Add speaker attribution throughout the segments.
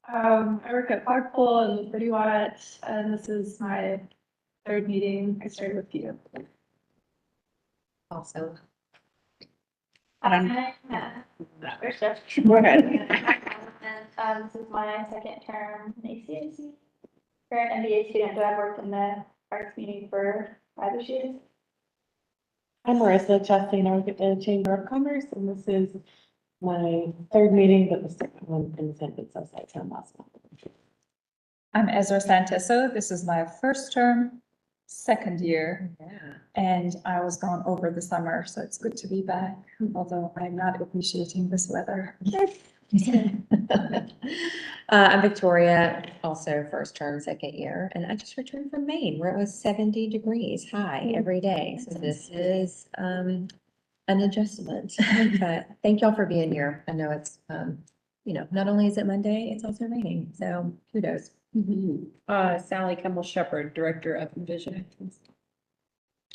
Speaker 1: I work at Blackpool and Liberty Watt, and this is my third meeting. I started with you.
Speaker 2: Also.
Speaker 1: Hi.
Speaker 3: Go ahead.
Speaker 1: This is my second term in ACAC. Current MBA student, but I've worked in the arts community for 5 years.
Speaker 3: I'm Marissa Chastain, I work at the Chamber of Commerce, and this is my third meeting, but the second one in the San Francisco site town last month.
Speaker 2: I'm Ezra Santeso. This is my first term, second year, and I was gone over the summer, so it's good to be back, although I'm not appreciating this weather.
Speaker 4: I'm Victoria, also first term, second year, and I just returned from Maine where it was 70 degrees high every day. So this is an adjustment, but thank y'all for being here. I know it's, not only is it Monday, it's also raining, so kudos.
Speaker 5: Sally Kimball Shepherd, Director of Envision.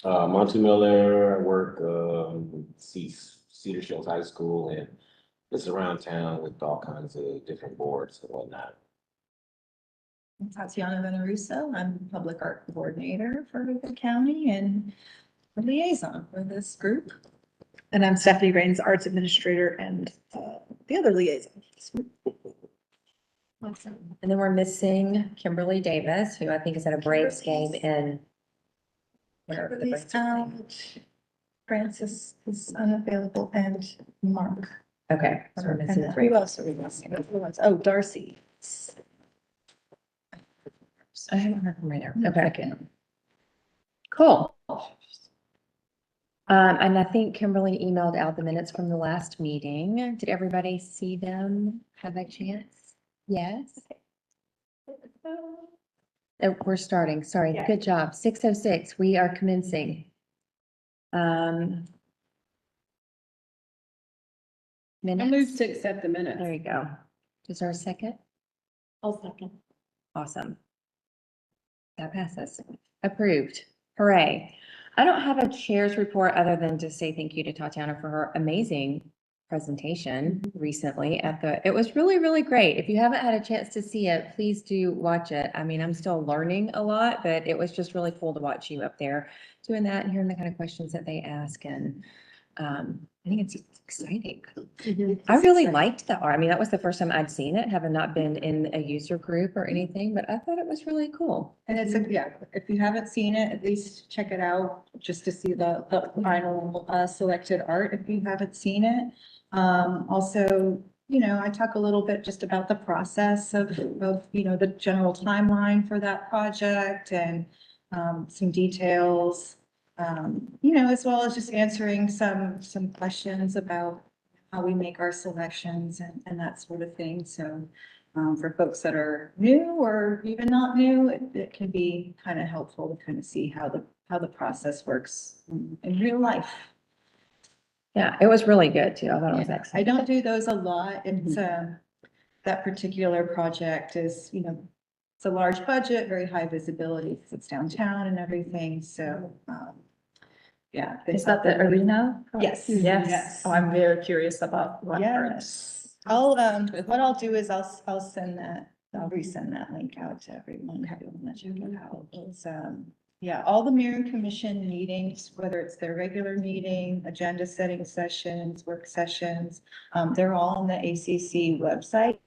Speaker 6: Monty Miller, I work, Cedar Shills High School, and just around town with all kinds of different boards and whatnot.
Speaker 5: Tatiana Veneruso, I'm Public Art Coordinator for the county and a liaison for this group.
Speaker 3: And I'm Stephanie Rains, Arts Administrator and the other liaison.
Speaker 4: Awesome. And then we're missing Kimberly Davis, who I think is at a Braves game in. Wherever the Braves are playing.
Speaker 5: Francis is unavailable and Mark.
Speaker 4: Okay, so we're missing
Speaker 5: And
Speaker 4: three.
Speaker 5: who else are we missing? Oh, Darcy.
Speaker 4: I haven't heard from her. Okay. Cool. And I think Kimberly emailed out the minutes from the last meeting. Did everybody see them? Have a chance? Yes. Oh, we're starting. Sorry.
Speaker 1: Yeah.
Speaker 4: Good job. 6:06. We are commencing.
Speaker 5: I
Speaker 4: Minutes.
Speaker 5: move to accept the minutes.
Speaker 4: There you go. Is there a second?
Speaker 3: I'll second.
Speaker 4: Awesome. That passes. Approved. Hooray. I don't have a chair's report other than to say thank you to Tatiana for her amazing presentation recently it was really, really great. If you haven't had a chance to see it, please do watch it. I mean, I'm still learning a lot, but it was just really cool to watch you up there doing that and hearing the kind of questions that they ask. And I think it's exciting. I really liked the art. I mean, that was the first time I'd seen it, having not been in a user group or anything, but I thought it was really cool.
Speaker 5: And it's if you haven't seen it, at least check it out just to see the final selected art if you haven't seen it. Also, I talk a little bit just about the process of the general timeline for that project and some details. As well as just answering some questions about how we make our selections and that sort of thing. So for folks that are new or even not new, it can be kind of helpful to kind of see how the process works in real life.
Speaker 4: Yeah, it was really good too. I thought it was
Speaker 5: I
Speaker 4: excellent.
Speaker 5: don't do those a lot. It's that particular project is, it's a large budget, very high visibility because it's downtown and everything. So, yeah.
Speaker 2: Is that the arena?
Speaker 5: Yes.
Speaker 2: Yes. Oh, I'm very curious about what.
Speaker 5: Yes. What I'll do is I'll send that, I'll resend that link out to everyone who want to check it out. It's, all the Marion Commission meetings, whether it's their regular meeting, agenda setting sessions, work sessions, they're all on the ACC website.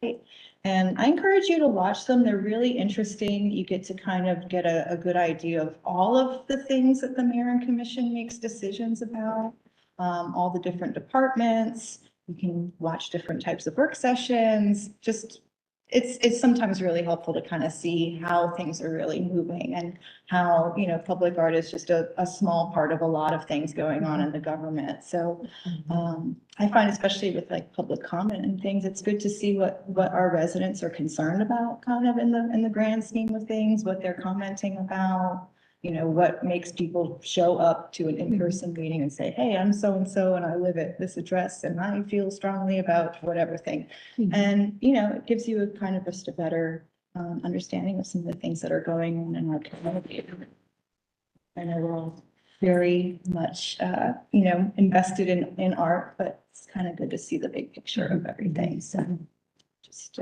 Speaker 5: And I encourage you to watch them. They're really interesting. You get to kind of get a good idea of all of the things that the Marion Commission makes decisions about, all the different departments. You can watch different types of work sessions. Just it's sometimes really helpful to kind of see how things are really moving and how, public art is just a small part of a lot of things going on in the government. So I find especially with like public comment and things, it's good to see what our residents are concerned about kind of in the grand scheme of things, what they're commenting about. What makes people show up to an in-person meeting and say, hey, I'm so-and-so and I live at this address and I feel strongly about whatever thing. And, it gives you a kind of just a better understanding of some of the things that are going on in our community. I know we're all very much, invested in art, but it's kind of good to see the big picture of everything. So just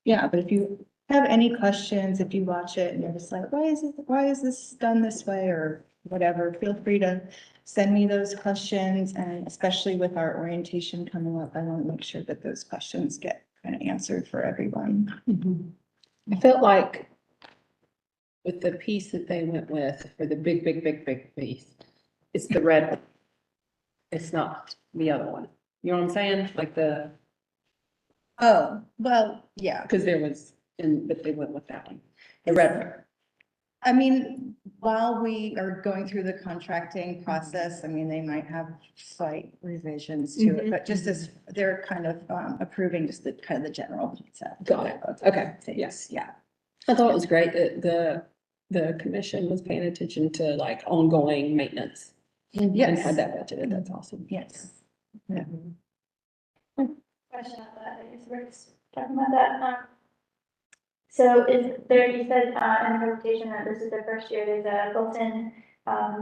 Speaker 5: Yeah, but if you have any questions, if you watch it and you're just like, why is this done this way or whatever, feel free to send me those questions. And especially with our orientation coming up, I want to make sure that those questions get kind of answered for everyone.
Speaker 7: I felt like with the piece that they went with, for the big piece, it's the red one. It's not the other one. You know what I'm saying? Like
Speaker 5: Oh, well, yeah.
Speaker 7: because there was, but they went with that one. The red one.
Speaker 5: I mean, while we are going through the contracting process, I mean, they might have slight revisions to it, but just as they're kind of approving just the kind of the general concept.
Speaker 7: Got it.
Speaker 5: of
Speaker 7: Okay.
Speaker 5: things.
Speaker 7: Yes.
Speaker 5: Yeah.
Speaker 7: I thought it was great that the commission was paying attention to like ongoing maintenance. And
Speaker 5: Yes.
Speaker 7: had that budgeted. That's awesome.
Speaker 5: Yes.
Speaker 1: Question on that, I guess we're just talking about that. So is there, you said, in the presentation that this is the first year there's a built-in,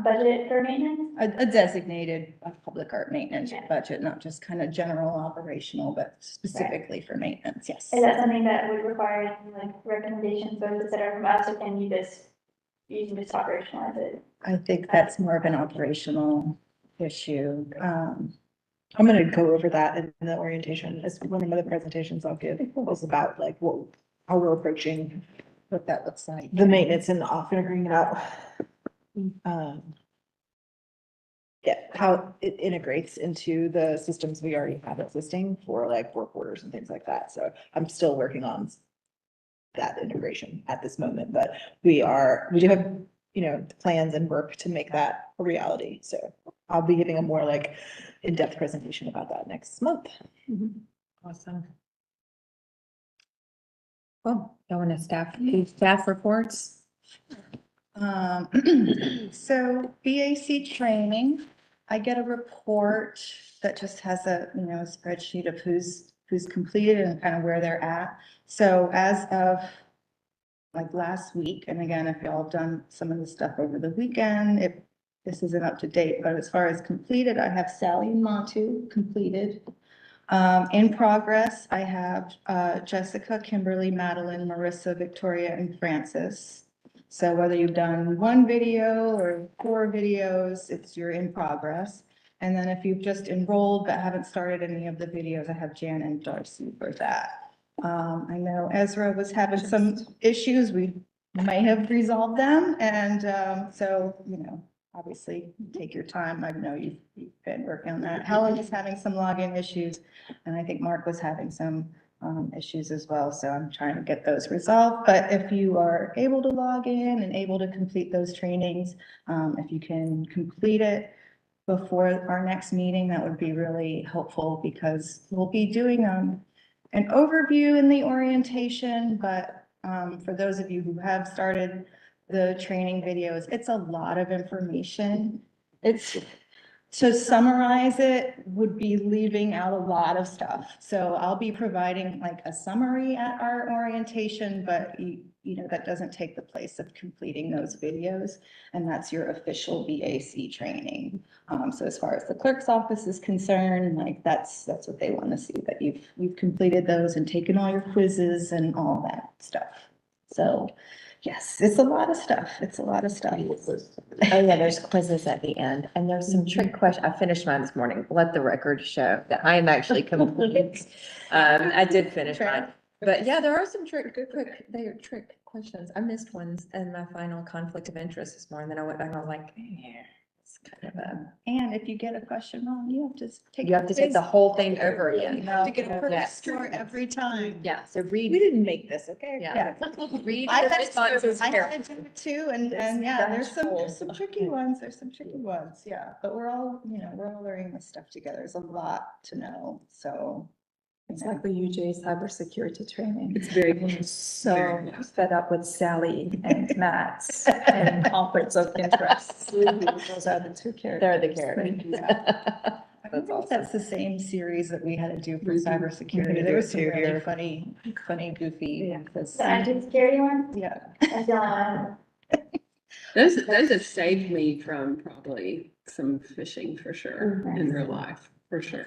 Speaker 1: budget for maintenance?
Speaker 5: A designated public art maintenance
Speaker 1: Yeah.
Speaker 5: budget, not just kind of general operational, but specifically for maintenance, yes.
Speaker 1: Is that something that would require any, like recommendations or et cetera from us, or can you can just operationalize it?
Speaker 5: I think that's more of an operational issue. I'm gonna go over that in the orientation, as one of the presentations I'll give was about like how we're approaching what that looks like. The maintenance and often figuring it out. Yeah, how it integrates into the systems we already have existing for like work orders and things like that. So I'm still working on that integration at this moment, but we do have, plans and work to make that a reality. So I'll be giving a more like in-depth presentation about that next month.
Speaker 4: Awesome. Well, going to staff reports.
Speaker 5: So BAC training, I get a report that just has a, spreadsheet of who's completed and kind of where they're at. So as of like last week, and again, if y'all have done some of the stuff over the weekend, if this isn't up to date, but as far as completed, I have Sally and Montu completed. In progress, I have, Jessica, Kimberly, Madeline, Marissa, Victoria, and Francis. So whether you've done one video or 4 videos, you're in progress. And then if you've just enrolled but haven't started any of the videos, I have Jan and Darcy for that. I know Ezra was having some issues. We may have resolved them. And, so, obviously take your time. I know you've been working on that. Helen is having some login issues. And I think Mark was having some issues as well. So I'm trying to get those resolved. But if you are able to log in and able to complete those trainings, if you can complete it before our next meeting, that would be really helpful because we'll be doing an overview in the orientation. But for those of you who have started the training videos, it's a lot of information. To summarize it would be leaving out a lot of stuff. So I'll be providing like a summary at our orientation, but that doesn't take the place of completing those videos. And that's your official BAC training. So as far as the clerk's office is concerned, like that's what they want to see, that you've completed those and taken all your quizzes and all that stuff. So yes, it's a lot of stuff. It's a lot of stuff.
Speaker 4: Oh yeah, there's quizzes at the end and there's some trick questions. I finished mine this morning. Let the record show that I am actually complete. I did finish mine, but yeah, there are some trick questions. I missed ones in my final conflict of interest this morning. Then I went back and I was like, yeah, it's kind of a.
Speaker 5: And if you get a question wrong, you have to take.
Speaker 4: You have to take the whole thing over again.
Speaker 5: You have to get a perfect
Speaker 4: Yes.
Speaker 5: score every time.
Speaker 4: Yeah, so
Speaker 3: We
Speaker 4: read,
Speaker 3: didn't make this, okay?
Speaker 4: yeah. Read
Speaker 5: I
Speaker 4: the
Speaker 5: had
Speaker 4: responses
Speaker 5: to
Speaker 4: carefully.
Speaker 5: do it too, and yeah, there's some tricky ones, yeah, but we're all learning this stuff together, there's a lot to know, so.
Speaker 2: It's like the UJ cybersecurity training.
Speaker 7: It's very.
Speaker 2: I'm so fed up with Sally and Matt and conflicts of interest. Those are the two characters.
Speaker 4: They're the characters.
Speaker 5: I wonder if that's the same series that we had to do for cybersecurity, there was some really funny, goofy.
Speaker 1: The IT security one,
Speaker 5: Yeah.
Speaker 1: that's the only one.
Speaker 7: Those have saved me from probably some phishing for sure in real life, for sure.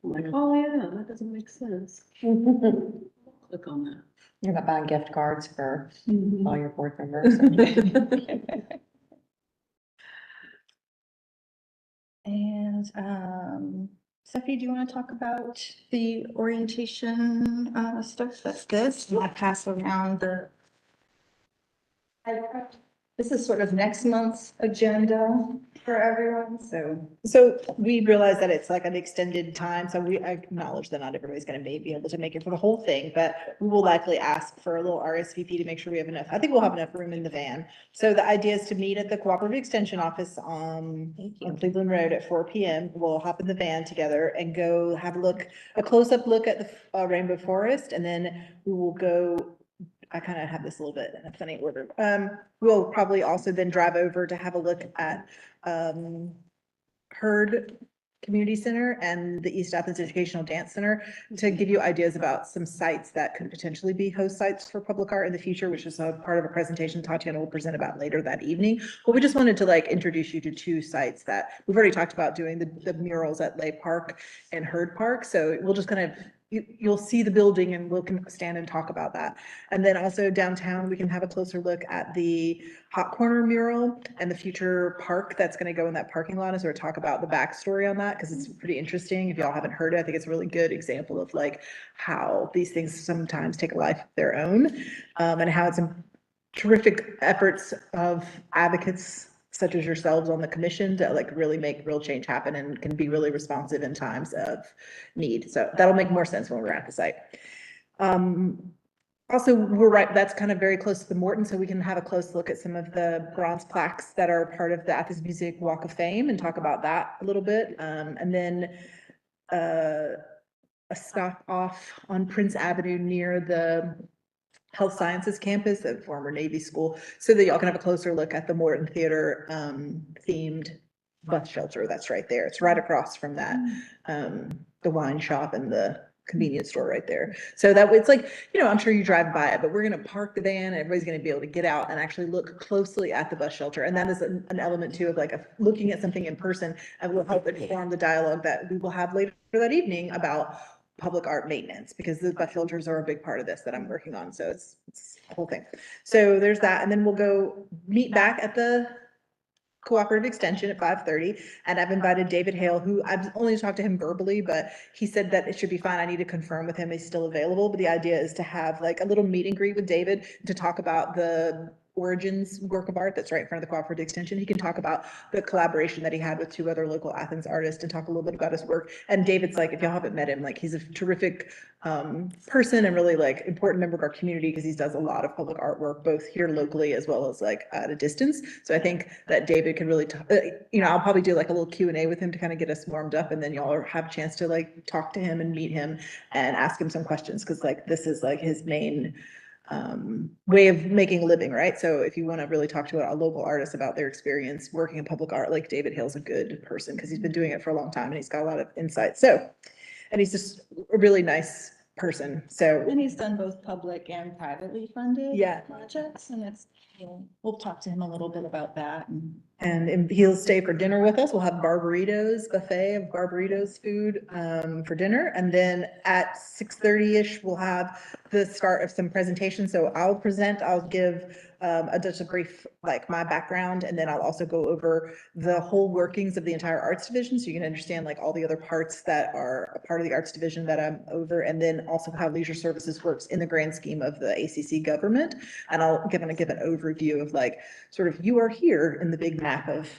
Speaker 7: I'm like, oh yeah, that doesn't make sense. Click on that.
Speaker 4: You're not buying gift cards for all your board members.
Speaker 5: And, Stephanie, do you want to talk about the orientation, stuff? That's this. I'll pass around the. This is sort of next month's agenda for everyone, so. So we realize that it's like an extended time, so we acknowledge that not everybody's gonna be able to make it for the whole thing, but we will likely ask for a little RSVP to make sure we have enough. I think we'll have enough room in the van. So the idea is to meet at the Cooperative Extension Office on Cleveland Road at 4 PM. We'll hop in the van together and go have a close-up look at the rainbow forest, and then we will go. I kind of have this a little bit in a funny order. We'll probably also then drive over to have a look at Hurd Community Center and the East Athens Educational Dance Center to give you ideas about some sites that could potentially be host sites for public art in the future, which is a part of a presentation Tatiana will present about later that evening. But we just wanted to like introduce you to two sites that we've already talked about doing the murals at Lay Park and Hurd Park. So we'll just kind of you'll see the building and we'll can stand and talk about that. And then also downtown, we can have a closer look at the Hot Corner mural and the future park that's going to go in that parking lot, as we talk about the backstory on that, because it's pretty interesting. If y'all haven't heard it, I think it's a really good example of like how these things sometimes take a life of their own, and how it's terrific efforts of advocates such as yourselves on the commission to like really make real change happen and can be really responsive in times of need. So that'll make more sense when we're at the site. Also, we're right, that's kind of very close to the Morton, so we can have a close look at some of the bronze plaques that are part of the Athens Music Walk of Fame and talk about that a little bit. And then a stop off on Prince Avenue near the Health Sciences campus at former Navy school, so that y'all can have a closer look at the Morton Theater themed bus shelter that's right there. It's right across from that, the wine shop and the convenience store right there. So that it's like, you know, I'm sure you drive by it, but we're going to park the van and everybody's going to be able to get out and actually look closely at the bus shelter. And that is an element too of like looking at something in person, and will help inform the dialogue that we will have later that evening about public art maintenance, because the bus shelters are a big part of this that I'm working on. So it's a whole thing. So there's that. And then we'll go meet back at the Cooperative Extension at 5:30. And I've invited David Hale, who I've only talked to him verbally, but he said that it should be fine. I need to confirm with him he's still available. But the idea is to have like a little meet and greet with David to talk about the Origins work of art that's right in front of the Cooperative Extension. He can talk about the collaboration that he had with two other local Athens artists and talk a little bit about his work. And David's like, if y'all haven't met him, like he's a terrific person and really like important member of our community, because he does a lot of public artwork, both here locally as well as like at a distance. So I think that David can really, you know, I'll probably do like a little Q&A with him to kind of get us warmed up, and then y'all have a chance to like talk to him and meet him and ask him some questions, because like this is like his main way of making a living, right? So if you want to really talk to a local artist about their experience working in public art, like David Hale's a good person, because he's been doing it for a long time and he's got a lot of insight. So, and he's just a really nice person. So, And he's done both public and privately funded projects, and it's, you know, we'll talk to him a little bit about that.
Speaker 1: And he'll stay for dinner with us. We'll have Barbaritos buffet of Barbaritos food for dinner. And then at 6:30-ish, we'll have the start of some presentations. So I'll give just a brief, like my background, and then I'll also go over the whole workings of the entire arts division, so you can understand like all the other parts that are a part of the arts division that I'm over, and then also how leisure services works in the grand scheme of the ACC government. And I'll give an overview of like, sort of, you are here in the big map of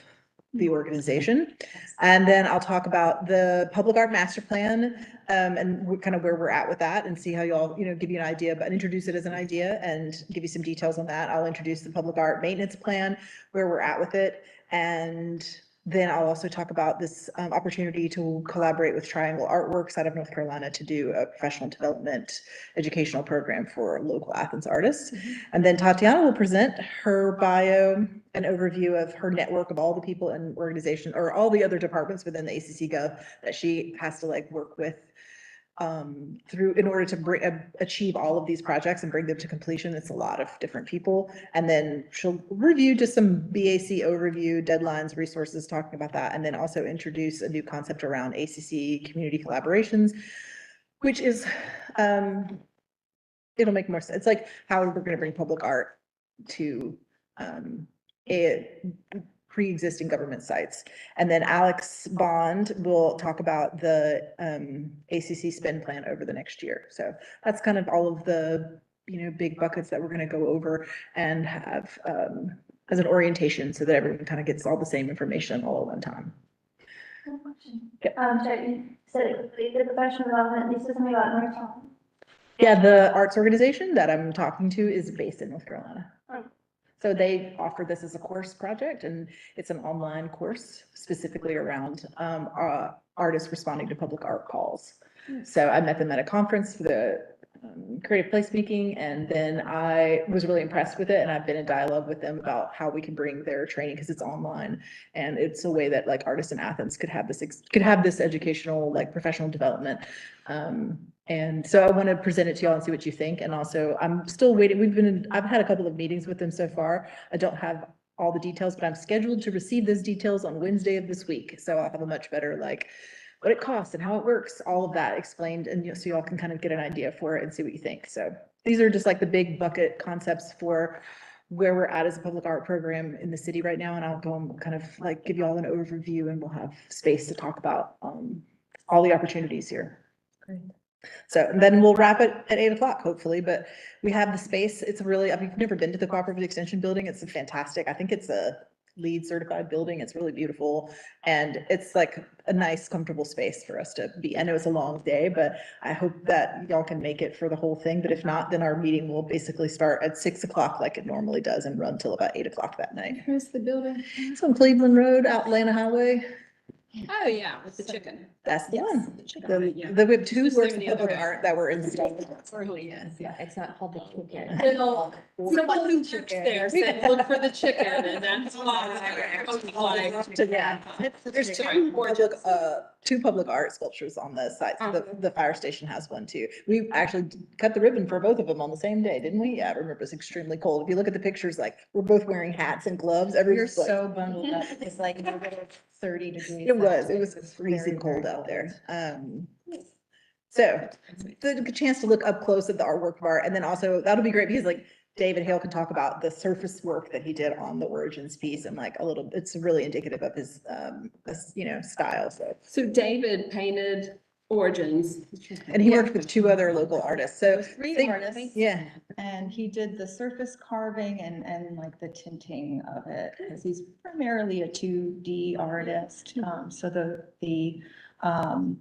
Speaker 1: the organization. And then I'll talk about the public art master plan, and kind of where we're at with that, and see how y'all, you know, give you an idea, but introduce it as an idea and give you some details on that. I'll introduce the public art maintenance plan, where we're at with it. And then I'll also talk about this opportunity to collaborate with Triangle Artworks out of North Carolina to do a professional development educational program for local Athens artists. And then Tatiana will present her bio, an overview of her network of all the people and organizations, or all the other departments within the ACC Gov that she has to like work with through in order to achieve all of these projects and bring them to completion. It's a lot of different people. And then she'll review just some BAC overview, deadlines, resources, talking about that, and then also introduce a new concept around ACC community collaborations, which is it'll make more sense. It's like how we're gonna bring public art to a pre-existing government sites. And then Alex Bond will talk about the ACC spend plan over the next year. So that's kind of all of the, big buckets that we're gonna go over and have as an orientation so that everyone kind of gets all the same information all at one time.
Speaker 8: So you said the professional development, this is something about North Carolina.
Speaker 1: Yeah, the arts organization that I'm talking to is based in North Carolina.
Speaker 8: Oh.
Speaker 1: So they offer this as a course project, and it's an online course specifically around artists responding to public art calls. So I met them at a conference for the creative placemaking, and then I was really impressed with it, and I've been in dialogue with them about how we can bring their training, because it's online, and it's a way that like artists in Athens could have this educational, like professional development. And so I want to present it to y'all and see what you think. And also I'm still waiting. I've had a couple of meetings with them so far. I don't have all the details, but I'm scheduled to receive those details on Wednesday of this week. So I'll have a much better, like, what it costs and how it works, all of that explained. And so y'all can kind of get an idea for it and see what you think. So these are just like the big bucket concepts for where we're at as a public art program in the city right now. And I'll go and kind of like give you all an overview, and we'll have space to talk about all the opportunities here.
Speaker 2: Great.
Speaker 1: So and then we'll wrap it at 8 o'clock, hopefully, but we have the space. It's really, if you've never been to the Cooperative Extension Building, it's fantastic. I think it's a LEED certified building. It's really beautiful. And it's like a nice, comfortable space for us to be. I know it's a long day, but I hope that y'all can make it for the whole thing. But if not, then our meeting will basically start at 6 o'clock like it normally does and run till about 8 o'clock that night.
Speaker 7: Where's the building?
Speaker 1: It's on Cleveland Road, out Atlanta Highway.
Speaker 7: Oh, yeah, with the chicken.
Speaker 1: That's the one.
Speaker 7: Yeah.
Speaker 1: We have two
Speaker 7: Just
Speaker 1: works
Speaker 7: there
Speaker 1: of
Speaker 7: the other
Speaker 1: public
Speaker 7: day.
Speaker 1: art that were installed.
Speaker 7: Yes, yeah.
Speaker 4: It's not called the chicken.
Speaker 7: Someone who works there said, look for the chicken, and that's why.
Speaker 1: Yeah. There's two public art sculptures on the site. The fire station has one too. We actually cut the ribbon for both of them on the same day, didn't we? Yeah, I remember it was extremely cold. If you look at the pictures, like, we're both wearing hats and gloves.
Speaker 5: You're
Speaker 1: Everyone's like,
Speaker 5: so bundled up. It's like 30 degrees.
Speaker 1: it was
Speaker 5: outside.
Speaker 1: freezing
Speaker 5: Very,
Speaker 1: cold
Speaker 5: very
Speaker 1: out there. So the chance to look up close at the artwork of art, and then also that'll be great because like David Hale can talk about the surface work that he did on the Origins piece, and like it's really indicative of his, style.
Speaker 7: So David painted Origins.
Speaker 1: And he worked with two other local artists. So
Speaker 5: Three
Speaker 1: think-
Speaker 5: artists.
Speaker 1: Yeah,
Speaker 5: And he did the surface carving and like the tinting of it, because he's primarily a 2D artist. So the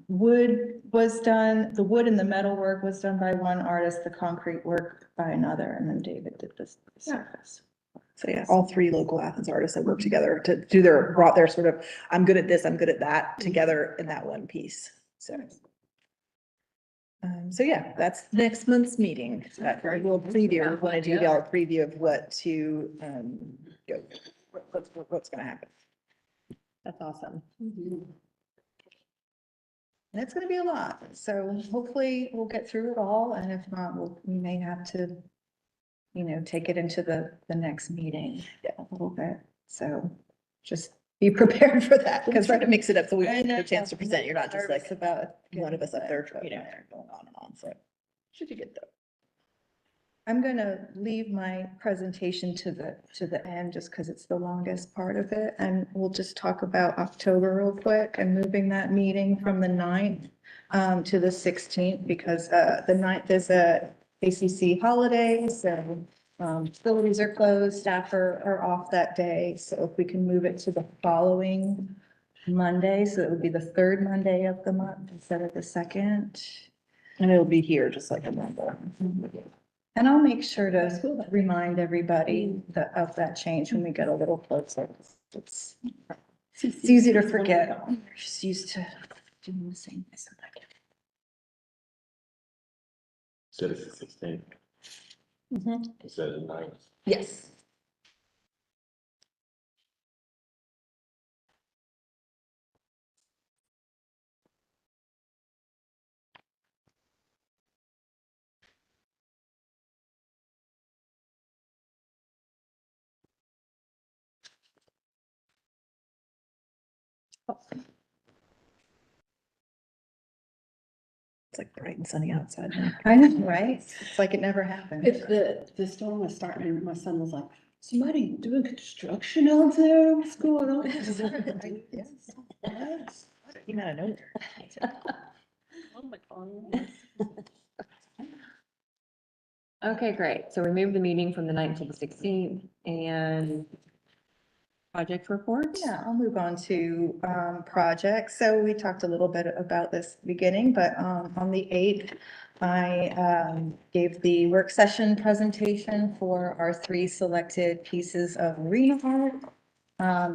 Speaker 5: wood was done, the wood and the metal work was done by one artist, the concrete work by another, and then David did the surface.
Speaker 1: so yeah, all three local Athens artists that worked together to brought their sort of, I'm good at this, I'm good at that, together in that one piece. So yeah, that's next month's meeting. That very little preview. We want to give y'all a preview of what to go, what's gonna happen.
Speaker 4: That's awesome.
Speaker 5: And it's gonna be a lot, so hopefully we'll get through it all, and if not, we may have to, take it into the next meeting a little bit, so just be prepared for that.
Speaker 1: We'll try to mix it up so we
Speaker 5: I
Speaker 1: have
Speaker 5: know.
Speaker 1: a chance to present. You're not just like
Speaker 5: Nervous about
Speaker 1: one of us up there,
Speaker 5: getting
Speaker 1: going on and on, so. Should you get though?
Speaker 5: I'm gonna leave my presentation to the end, just because it's the longest part of it, and we'll just talk about October real quick and moving that meeting from the 9th to the 16th, because the 9th is a ACC holiday, so facilities are closed, staff are off that day, so if we can move it to the following Monday, so it would be the third Monday of the month instead of the second.
Speaker 1: And it'll be here, just like a number.
Speaker 5: And I'll make sure to remind everybody of that change when we get a little closer. It's easy to forget. We're just used to doing the same.
Speaker 6: Said it's the 16th. Instead of the 9th.
Speaker 5: Yes.
Speaker 1: It's like bright and sunny outside now.
Speaker 5: I know, right? It's like it never happened.
Speaker 7: If the storm was starting, my son was like, somebody doing construction out there, what's going on?
Speaker 1: Came out of nowhere.
Speaker 4: Okay, great. So we moved the meeting from the 9th to the 16th and project report?
Speaker 5: Yeah, I'll move on to projects. So we talked a little bit about this at the beginning, but on the 8th, I gave the work session presentation for our 3 selected pieces of arena art.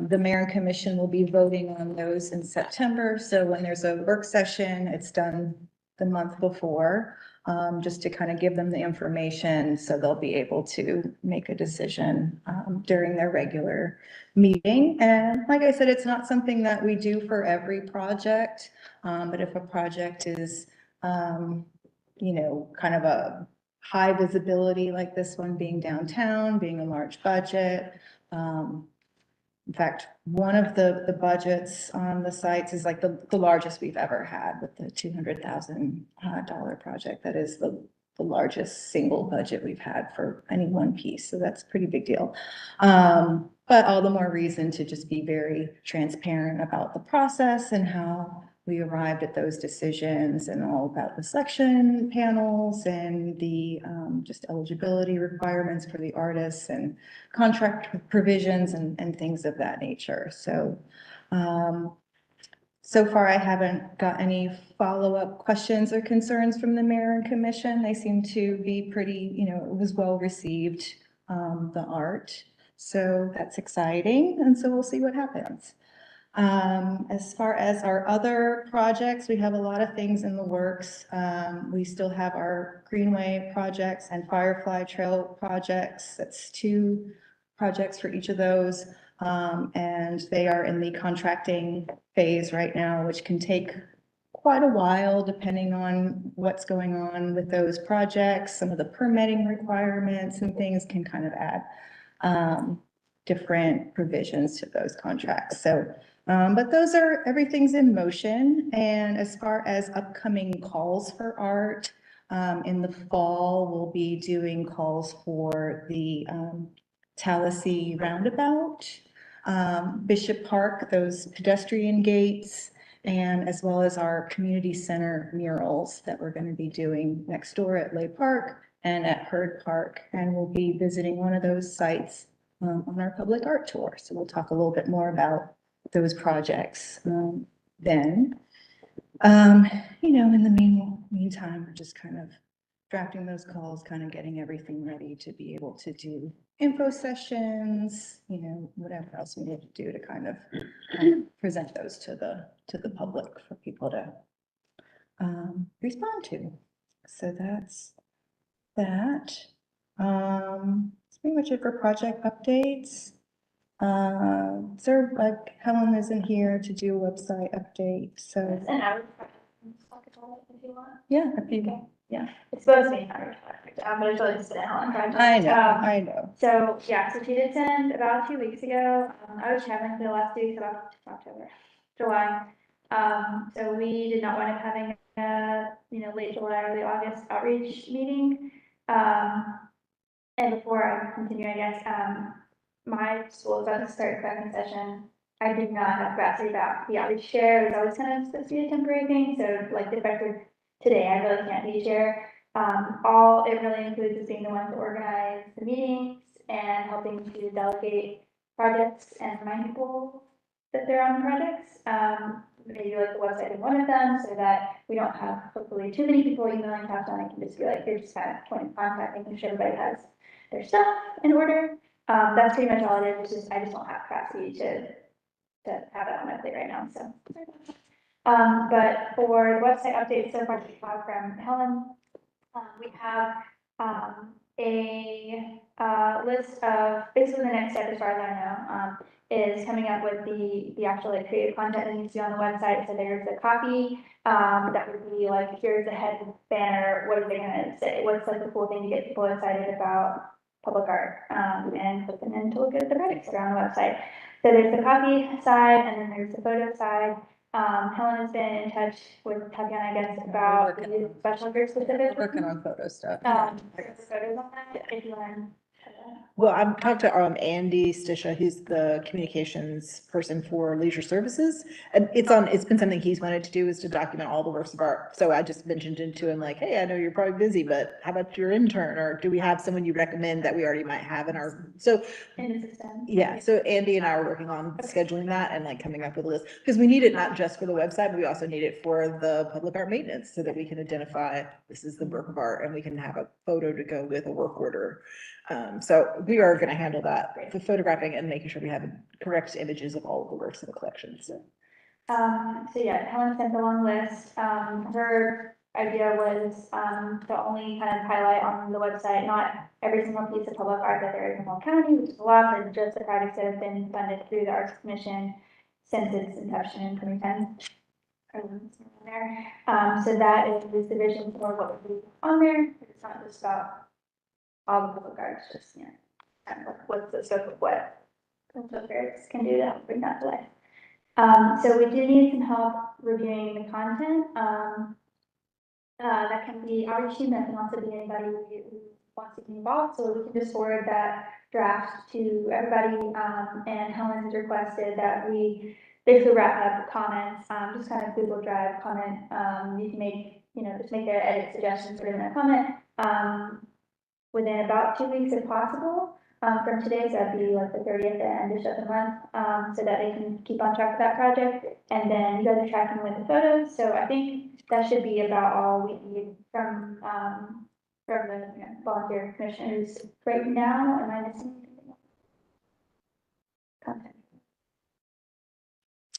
Speaker 5: The mayor and commission will be voting on those in September. So when there's a work session, it's done the month before, just to kind of give them the information so they'll be able to make a decision during their regular meeting. And like I said, it's not something that we do for every project, but if a project is, you know, kind of a high visibility like this one being downtown, being a large budget. In fact, one of the budgets on the sites is like the largest we've ever had with the $200,000 project. That is the largest single budget we've had for any one piece. So that's a pretty big deal. But all the more reason to just be very transparent about the process and how we arrived at those decisions and all about the selection panels and the just eligibility requirements for the artists and contract provisions and things of that nature. So, so far I haven't got any follow-up questions or concerns from the mayor and commission. They seem to be pretty, you know, it was well received, the art. So that's exciting. And so we'll see what happens. As far as our other projects, we have a lot of things in the works. We still have our Greenway projects and Firefly Trail projects. That's 2 projects for each of those. And they are in the contracting phase right now, which can take quite a while depending on what's going on with those projects. Some of the permitting requirements and things can kind of add different provisions to those contracts. So but those are, everything's in motion. And as far as upcoming calls for art, in the fall, we'll be doing calls for the Tallahassee Roundabout, Bishop Park, those pedestrian gates, and as well as our community center murals that we're going to be doing next door at Lay Park and at Hurd Park. And we'll be visiting one of those sites on our public art tour. So we'll talk a little bit more about those projects then. You know, in the meantime, we're just kind of drafting those calls, kind of getting everything ready to be able to do info sessions, you know, whatever else we need to do to kind of present those to the public for people to respond to. So that's that. That's pretty much it for project updates. Sir, like Helen isn't here to do a website update, so
Speaker 8: And I would talk about it if you want.
Speaker 5: yeah, if you,
Speaker 8: Okay. It's supposed to be an hour, but it's really just an Helen project.
Speaker 5: I know.
Speaker 8: So, yeah, so she did send about 2 weeks ago. I was traveling for the last 2 weeks of October, July. So we did not wind up having a, you know, late July, early August outreach meeting. And before I continue, I guess, my school is about to start second session. I do not have capacity about the outreach chair. It was always kind of supposed to be a temporary thing. So like effective today, I really can't be chair. All it really includes is being the one to organize the meetings and helping to delegate projects and remind people that they're on projects. Maybe like the website is one of them so that we don't have hopefully too many people emailing tasks on. It can just be like, you're just kind of point of contact, making sure everybody has their stuff in order. That's pretty much all it is. It's just, I just don't have capacity to have it on my plate right now, so. But for the website updates so far we have from Helen, we have, a list of, basically the next step as far as I know, is coming up with the actual like creative content that needs to be on the website. So there's a copy, that would be like, here's the head banner, what are they gonna say? What's like the cool thing to get people excited about public art, and put them in to look at the projects that are on the website. So there's the copy side, and then there's the photo side. Helen has been in touch with Tatiana, I guess, about
Speaker 2: working
Speaker 8: the
Speaker 2: on-
Speaker 8: special group specific.
Speaker 2: Working on photo stuff.
Speaker 8: Photos on that, if you want.
Speaker 1: Well, I'm talking to Andy Stisha, who's the communications person for leisure services. And it's been something he's wanted to do, is to document all the works of art. So I just mentioned it to him like, hey, I know you're probably busy, but how about your intern? Or do we have someone you recommend that we already might have in our, so
Speaker 8: In the system.
Speaker 1: yeah, so Andy and I are working on scheduling that and like coming up with a list, because we need it not just for the website, but we also need it for the public art maintenance, so that we can identify this is the work of art and we can have a photo to go with a work order. So we are gonna handle that, the photographing and making sure we have correct images of all of the works in the collection, so.
Speaker 8: So yeah, Helen sent a long list. Her idea was, to only kind of highlight on the website, not every single piece of public art that there is in Wall County, which is a lot, but just the projects that have been funded through the Arts Commission since its inception in 2010. There. So that is the vision for what would be on there. It's not just about all the public arts, just, you know, kind of like what's the scope of what public arts can do to help bring that to life. So we do need some help reviewing the content. That can be outreach team, that can also be anybody who wants to be involved, so we can just forward that draft to everybody. And Helen has requested that we basically wrap up comments, just kind of Google Drive comment. You can make, you know, just make their edit suggestions for in a comment, within about 2 weeks if possible. From today, so that'd be like the 30th and end of the month, so that they can keep on track with that project. And then you guys are tracking with the photos, so I think that should be about all we need from the, you know, volunteer commissioners right now. Am I missing anything? Content.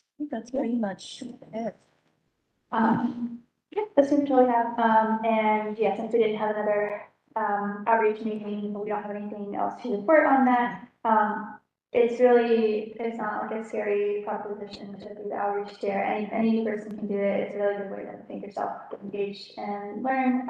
Speaker 5: I think that's pretty much it.
Speaker 8: Yeah, that's what we have. And yeah, since we didn't have another outreach meeting, we don't have anything else to report on that. It's not like a scary proposition to do the outreach chair. Any person can do it. It's a really good way to make yourself engaged and learn.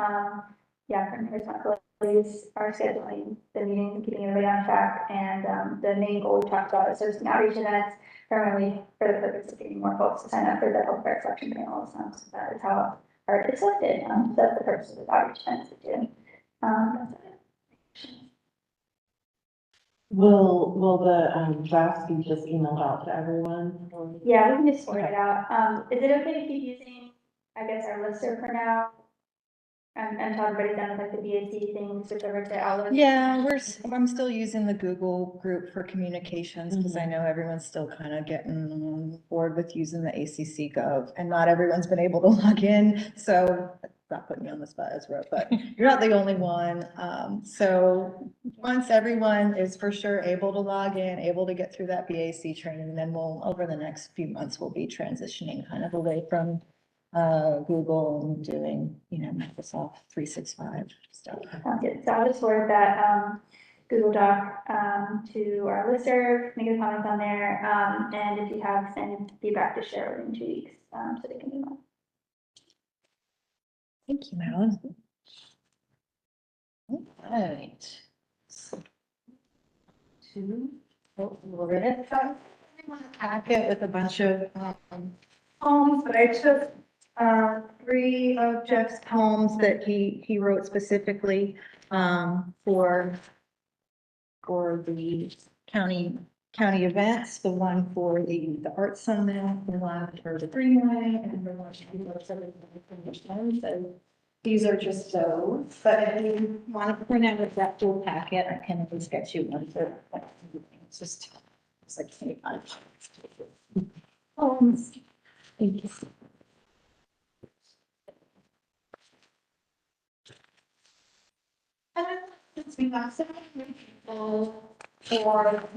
Speaker 8: Yeah, from your responsibilities are scheduling the meetings and keeping everybody on track. And the main goal we talked about is hosting outreach events, primarily for the purpose of getting more folks to sign up for the health care selection panels. So that is how art is selected. So that's the purpose of the outreach events we do. That's it.
Speaker 3: Will the drafts be just emailed out to everyone? Or-
Speaker 8: Yeah, we can just sort it out. Is it okay to keep using, I guess, our listserv for now? And talk everybody down with like the BAC thing, switch over to Outlook?
Speaker 5: Yeah, I'm still using the Google group for communications, because I know everyone's still kind of getting on board with using the ACC Gov, and not everyone's been able to log in, so not putting you on the spot, Ezra, but you're not the only one. So once everyone is for sure able to log in, able to get through that BAC training, then we'll, over the next few months, we'll be transitioning kind of away from Google and doing, you know, Microsoft 365 stuff.
Speaker 8: Sounds good. So I'll just forward that, Google Doc, to our listserv, make a comment on there, and if you have any feedback to share within 2 weeks, so they can move on.
Speaker 5: Thank you, Madeline. All right. We're gonna have a packet with a bunch of poems, but I took 3 of Jeff's poems that he wrote specifically for the county events, the one for the Art Summit, the one for the Greenway, and the one for so these are just those, but if you want to print out that full packet, I can just get you one for, it's like 25 poems. Thank you. It's been awesome. For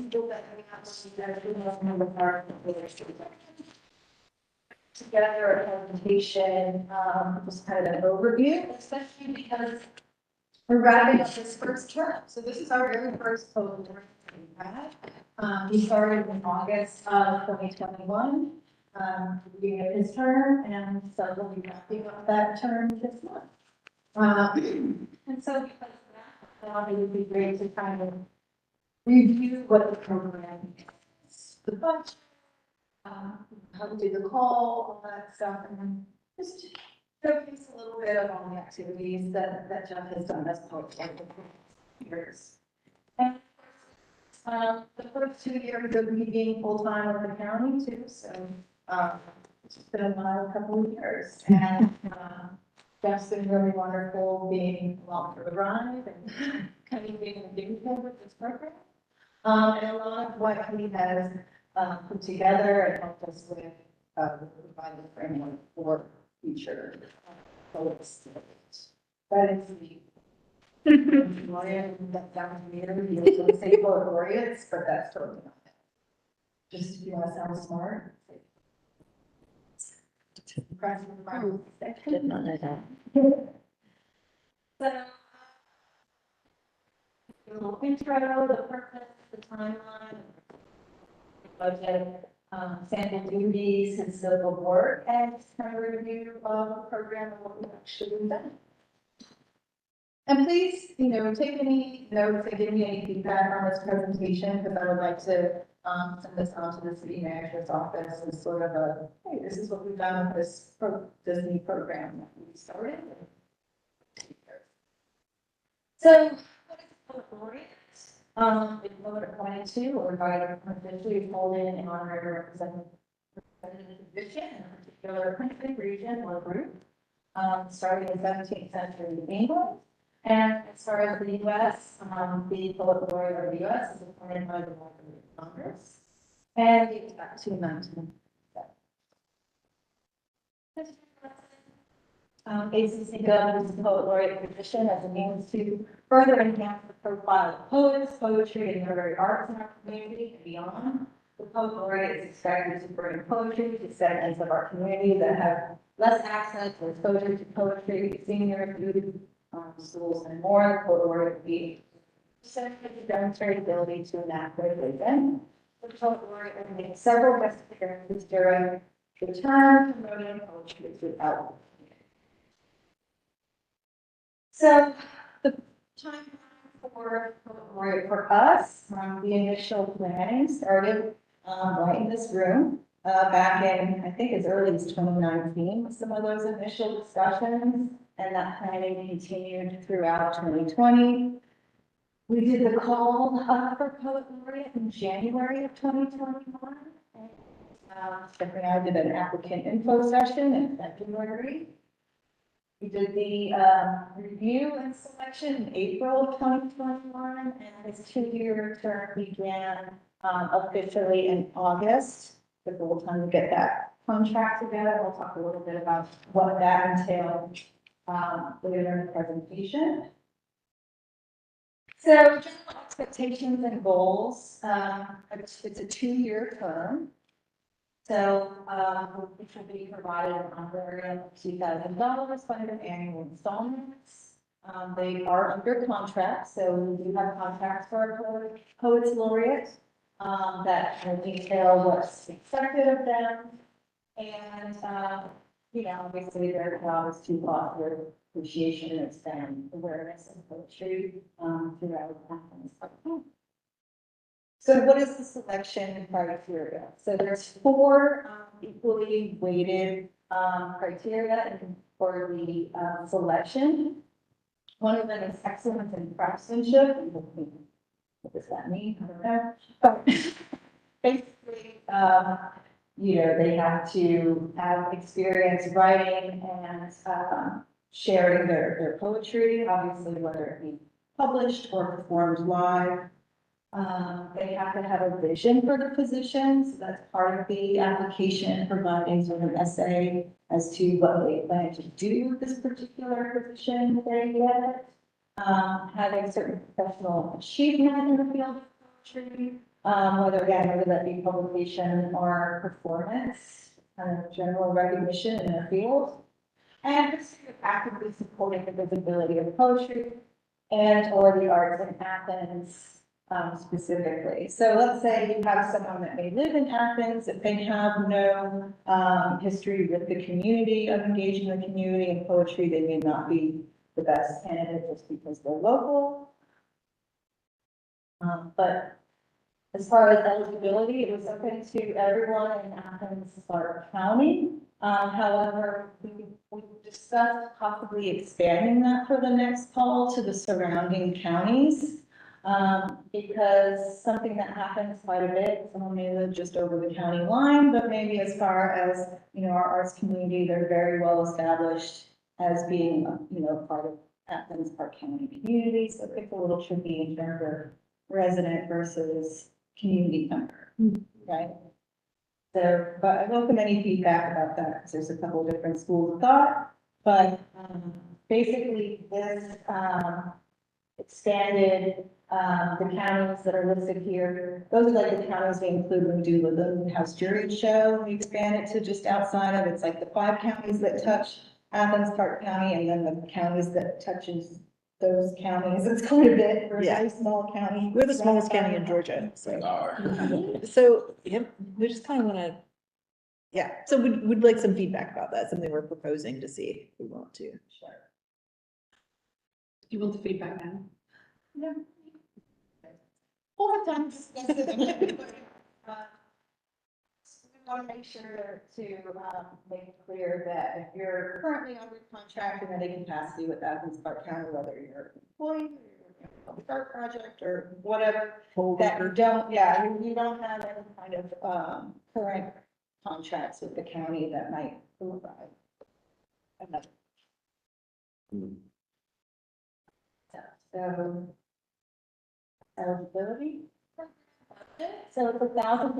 Speaker 5: people that we have with our together a presentation, just kind of an overview, especially because we're wrapping up this first term. So this is our very first total term we've had. We started in August of 2021, beginning of his term, and so we'll be wrapping up that term this month. And so because of that, it would be great to kind of review what the program is, the budget, how to do the call, all that stuff, and then just showcase a little bit of all the activities that Jeff has done as part of the years. And the first 2 years of me being full-time with the county too, so, it's been a couple of years. And, Jeff's been really wonderful being along for the ride and kind of being a big head with this program. And a lot of what he has, put together and helped us with, provide the framework for future. That is the. That sounds weird, you don't say poet laureates, but that's totally not it. Just if you want to sound smart.
Speaker 4: Did not know that.
Speaker 5: So, a little intro, the purpose, the timeline, budget, sample duties and scope of work, and kind of review of the program and what we've actually done. And please, take any notes and give me any feedback on this presentation, because I would like to, send this on to the city manager's office as sort of a, hey, this is what we've done with this new program that we started. So, what is poet laureate? It's poet appointed to or by officially holding an honorary representative position in a particular country, region, or group, starting in the 17th century in England. And as far as the U.S., the poet laureate of the U.S. is appointed by the Library of Congress, and it's back to 1997. ACC governs the poet laureate position as a means to further enhance the profile of poets, poetry, and literary arts in our community and beyond. The poet laureate is expected to bring poetry to segments of our community that have less access or exposure to poetry, seniors, youth, schools, and more. The poet laureate would be to demonstrate ability to enact their vision. The poet laureate will make several guest appearances during the term, promoting poetry throughout. So the time for us, the initial planning started right in this room back in, I think as early as 2019, some of those initial discussions, and that planning continued throughout 2020. We did the call for poet laureate in January of 2021. Stephanie and I did an applicant info session in February. We did the review and selection in April of 2021, and his 2-year term began officially in August. The goal time to get that contract together. We'll talk a little bit about what that entailed later in the presentation. So, general expectations and goals. It's a 2-year term. So, which will be provided an honorarium of $2,000 funded annual installments. They are under contract, so we do have contracts for our poets laureate that will detail what's expected of them. And, obviously their job is to foster appreciation and expand awareness of poetry throughout Athens. So what is the selection criteria? So there's 4 equally weighted criteria for the selection. One of them is excellence in craftsmanship. What does that mean? I don't know. But basically, they have to have experience writing and sharing their poetry, obviously, whether it be published or performed live. They have to have a vision for the position, so that's part of the application, providing sort of an essay as to what they plan to do with this particular position that they get. Having certain professional achievement in the field of poetry, whether that be publication or performance, kind of general recognition in their field, and actively supporting the visibility of poetry and or the arts in Athens. Specifically. So let's say you have someone that may live in Athens, if they have no history with the community, of engaging the community in poetry, they may not be the best candidate just because they're local. But
Speaker 9: As far as eligibility, it was open to everyone in Athens-Clarke County. However, we discussed possibly expanding that for the next call to the surrounding counties. Because something that happens quite a bit, someone may live just over the county line, but maybe as far as, our arts community, they're very well established as being, part of Athens-Clarke County community, so it's a little tricky in terms of resident versus community member, right? So, but I welcome any feedback about that, because there's a couple of different schools of thought, but, basically this, expanded, the counties that are listed here. Those are like the counties we include when we do the Little House Jury Show. We expand it to just outside of, it's like the 5 counties that touch Athens-Clarke County, and then the counties that touches those counties. It's quite a bit for a
Speaker 1: Yeah.
Speaker 9: very small county.
Speaker 1: We're the smallest county in Georgia, so.
Speaker 6: Are.
Speaker 1: So, yep, we just kind of want to, yeah, so we'd like some feedback about that, something we're proposing to see if we want to.
Speaker 7: Do you want the feedback now?
Speaker 9: We'll have time to discuss it. We want to make sure to make it clear that if you're currently under contract in any capacity with Athens-Clarke County, whether you're an employee, or you're a public art project, or whatever, that you don't, you don't have any kind of current contracts with the county that might provide another. So eligibility. So it's $1,000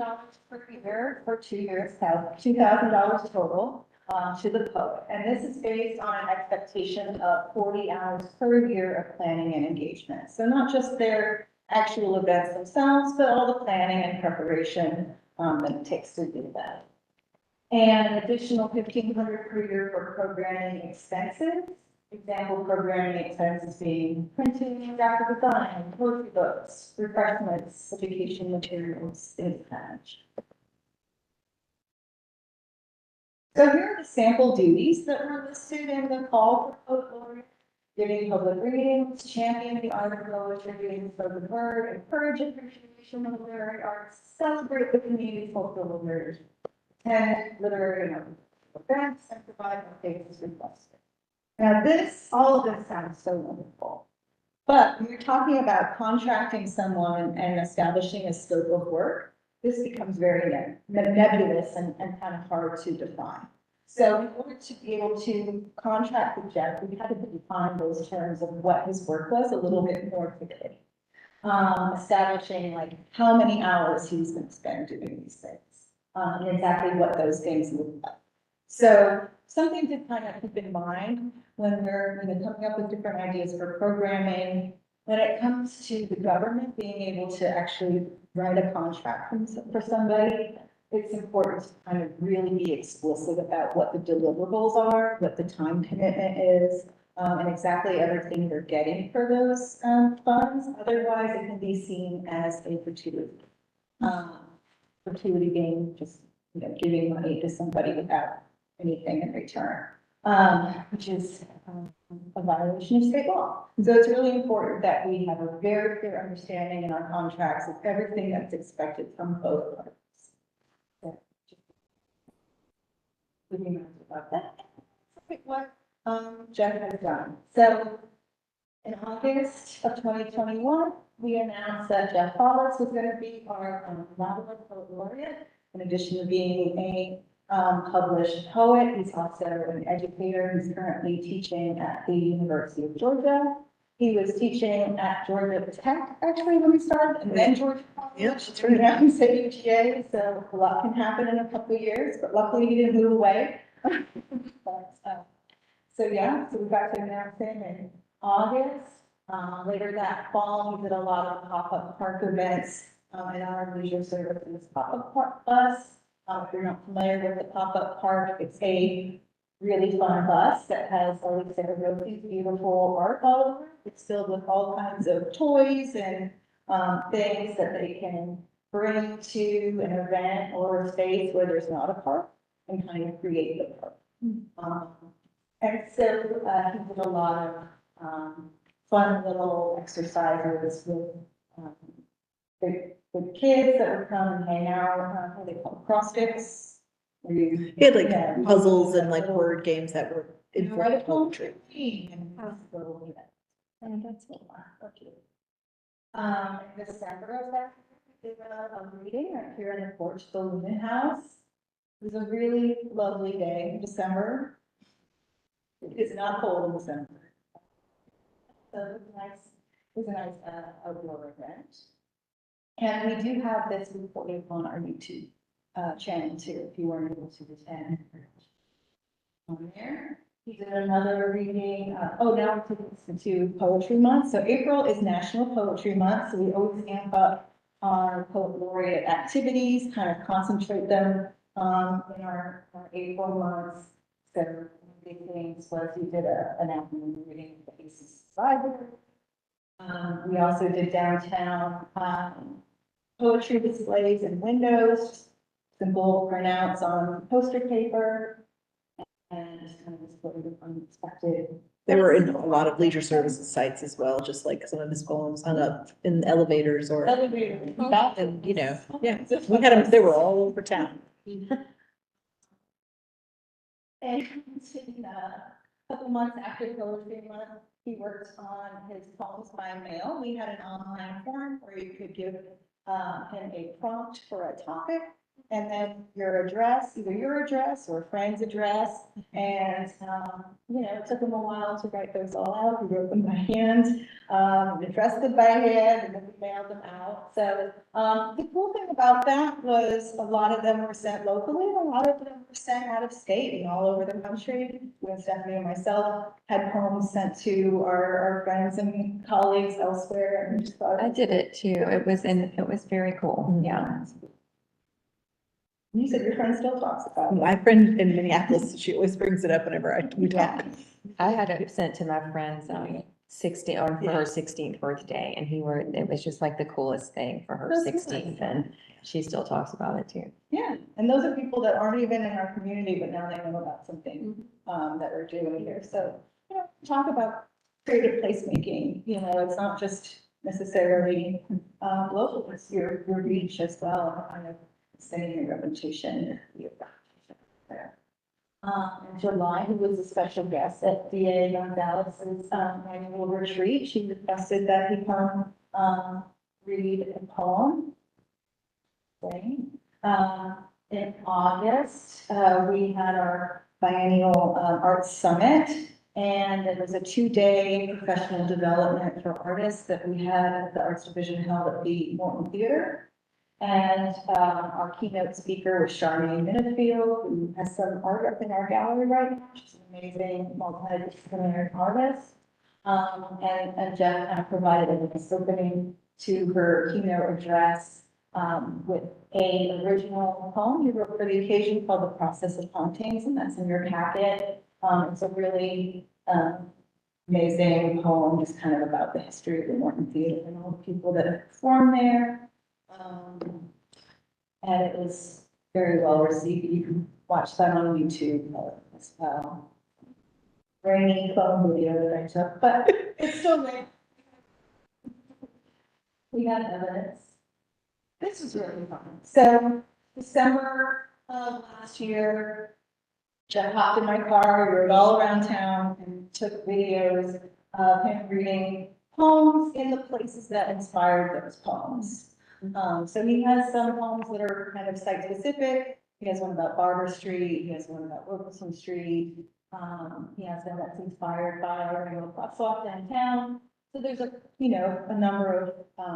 Speaker 9: per year for 2 years, $2,000 total to the poet. And this is based on an expectation of 40 hours per year of planning and engagement. So not just their actual events themselves, but all the planning and preparation that it takes to do that. And an additional $1,500 per year for programming expenses. Example programming expenses being printing, graphic design, poetry books, refreshments, education materials, things of that nature. So here are the sample duties that were listed in the call for poet laureate: giving public readings, champion the art of poetry and spoken word, encourage appreciation of literary arts, celebrate the community's cultural heritage, attend literary events, and provide updates as requested. Now all of this sounds so wonderful, but when you're talking about contracting someone and establishing a scope of work, this becomes very nebulous and kind of hard to define. So in order to be able to contract with Jeff, we had to define those terms of what his work was a little bit more clearly. Establishing like how many hours he's going to spend doing these things, and exactly what those things look like. So something to kind of keep in mind when we're coming up with different ideas for programming, when it comes to the government being able to actually write a contract for somebody, it's important to kind of really be explicit about what the deliverables are, what the time commitment is, and exactly everything you're getting for those funds. Otherwise, it can be seen as a gratuity. Gratuity being just giving money to somebody without anything in return, which is a violation of state law. So it's really important that we have a very clear understanding in our contracts of everything that's expected from both parties. So, we can talk about that. What Jeff has done. So in August of 2021, we announced that Jeff Hollis was going to be our novelist poet laureate. In addition to being a published poet, he's also an educator. He's currently teaching at the University of Georgia. He was teaching at Georgia Tech, actually, when he started, and then Georgia College.
Speaker 1: Yep, that's right.
Speaker 9: Now he's at UGA, so a lot can happen in a couple of years, but luckily he didn't move away. So we got to announce him in August. Later that fall, we did a lot of pop-up park events in our leisure services pop-up park bus. If you're not familiar with the pop-up park, it's a really fun bus that has Alexander Rose's beautiful art all over. It's filled with all kinds of toys and things that they can bring to an event or a space where there's not a park and kind of create the park. And so he did a lot of fun little exercises with the with kids that would come and hang out, what are they called, cross sticks? Where you-
Speaker 1: We had like
Speaker 9: Yeah.
Speaker 1: puzzles and like word games that were
Speaker 9: You write a
Speaker 1: in poetry.
Speaker 9: poetry. And so, yeah.
Speaker 2: And that's it.
Speaker 9: In December of that, we did a reading right here in the porch, the Lumen House. It was a really lovely day in December. It is not cold in December. So it was nice, it was a nice outdoor event. And we do have this recorded on our YouTube channel too, if you weren't able to attend. On there. He did another reading, now we're taking this into Poetry Month. So April is National Poetry Month, so we always amp up our poet laureate activities, kind of concentrate them in our April months. So one of the big things was we did an afternoon reading of the Aces Survivor. We also did downtown poetry displays and windows, simple printouts on poster paper. And just kind of displayed of unexpected.
Speaker 1: They were in a lot of leisure services sites as well, just like some of his poems hung up in elevators or, and you know, yeah, we had them, they were all over town.
Speaker 9: And in a couple months after Poetry Month, he worked on his poems by mail. We had an online form where you could give him a prompt for a topic. And then your address, either your address or a friend's address. And, it took him a while to write those all out. He wrote them by hand, addressed them by hand, and then we mailed them out. So the cool thing about that was a lot of them were sent locally, and a lot of them were sent out of state and all over the country. When Stephanie and myself had poems sent to our friends and colleagues elsewhere. And we just thought
Speaker 4: I did it too. It was very cool. Yeah.
Speaker 9: You said your friend still talks about it.
Speaker 1: My friend in Minneapolis, she always brings it up whenever we talk.
Speaker 4: I had it sent to my friend's 16th or for her 16th birthday, and it was just like the coolest thing for her
Speaker 9: That's
Speaker 4: 16th, and she still talks about it too.
Speaker 9: Yeah, and those are people that aren't even in our community, but now they know about something that we're doing here. So, talk about creative placemaking, it's not just necessarily local, it's your reach as well, kind of setting your reputation. There. In July, he was a special guest at DA Gonzalez's annual retreat. She requested that he come read a poem. Okay. In August, we had our biennial arts summit, and it was a 2-day professional development for artists that we had at the Arts Division held at the Morton Theater. And our keynote speaker was Charmaine Minifield, who has some art up in our gallery right now. She's an amazing multidisciplinary artist. And Jeff kind of provided a nice opening to her keynote address with an original poem he wrote for the occasion called The Process of Hauntings, and that's in your packet. It's a really amazing poem, just kind of about the history of the Morton Theater and all the people that have performed there. And it was very well received. You can watch that on YouTube as well. Rainy phone video that I took, but it's still there. We got evidence. This was really fun. So December of last year, Jeff hopped in my car, we rode all around town and took videos of him reading poems in the places that inspired those poems. So he has some poems that are kind of site specific. He has one about Barber Street. He has one about Wilkerson Street. He has one that's inspired by our annual crosswalk downtown. So there's a number of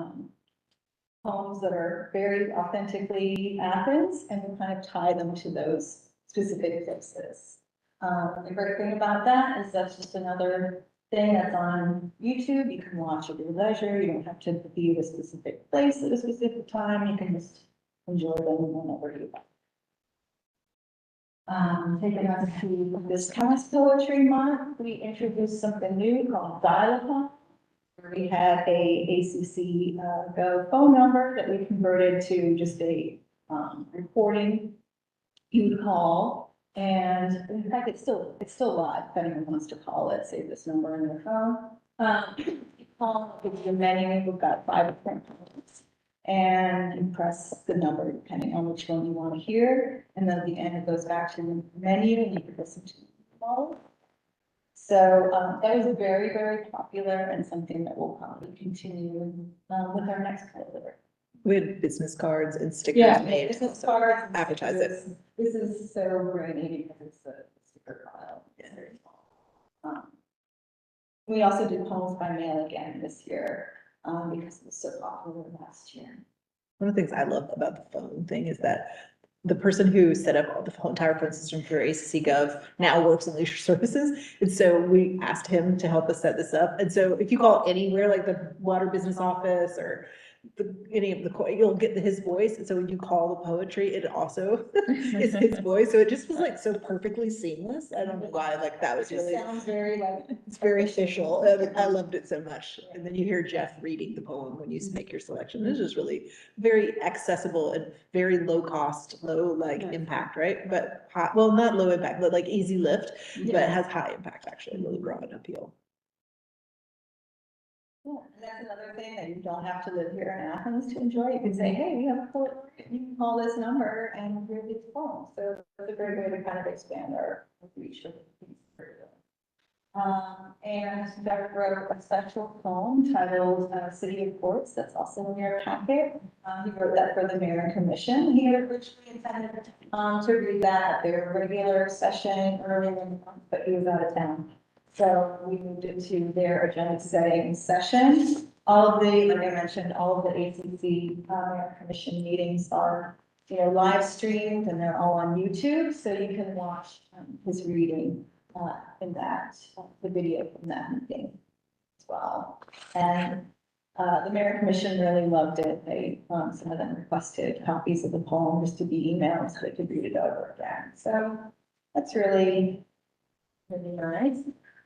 Speaker 9: poems that are very authentically Athens, and we kind of tie them to those specific places. The great thing about that is that's just another thing that's on YouTube. You can watch at your leisure. You don't have to be at a specific place at a specific time. You can just enjoy them whenever you like. Taking us to this past Poetry Month, we introduced something new called Dial-A-Phone. We had a ACC Go phone number that we converted to just a recording you call. And in fact, it's still live. If anyone wants to call it, save this number on their phone. You call, gives you a menu. We've got 5 different poems. And you press the number depending on which one you want to hear. And then at the end, it goes back to the menu and you can listen to them all. So that was very, very popular and something that will probably continue with our next pilot.
Speaker 1: We had business cards and stickers
Speaker 9: Yeah,
Speaker 1: made.
Speaker 9: business
Speaker 1: so
Speaker 9: cards. and
Speaker 1: advertise it.
Speaker 9: stickers. This is so brainy because it's a sticker file. It's very small. We also did poems by mail again this year, because it was so popular last year.
Speaker 1: One of the things I love about the phone thing is that the person who set up the whole entire phone system for ACC Gov now works in leisure services. And so we asked him to help us set this up. And so if you call anywhere, like the water business office or any of the, you'll get his voice. And so when you call the poetry, it also is his voice. So it just was like so perfectly seamless. I don't know why, like that was
Speaker 9: It just
Speaker 1: really,
Speaker 9: sounds very like.
Speaker 1: it's very official. And I loved it so much. And then you hear Jeff reading the poem when you make your selection. It's just really very accessible and very low cost, low like impact, right? But high, well, not low impact, but like easy lift, but it has high impact, actually, really broad appeal.
Speaker 9: Yeah, and that's another thing that you don't have to live here in Athens to enjoy. You can say, hey, we have a poet laureate, you can call this number and hear these poems. So it's a great way to kind of expand our reach of these. And Jeff wrote a special poem titled City of Ports that's also in your packet. He wrote that for the Mayor and Commission. He had originally intended to read that at their regular session earlier in the month, but he was out of town. So we moved it to their agenda setting session. All of the, like I mentioned, all of the ACC Mayor and Commission meetings are, live streamed and they're all on YouTube. So you can watch his reading in that, the video from that meeting as well. And the Mayor and Commission really loved it. They, some of them requested copies of the poem just to be emailed so they could read it over again. So that's really, really nice.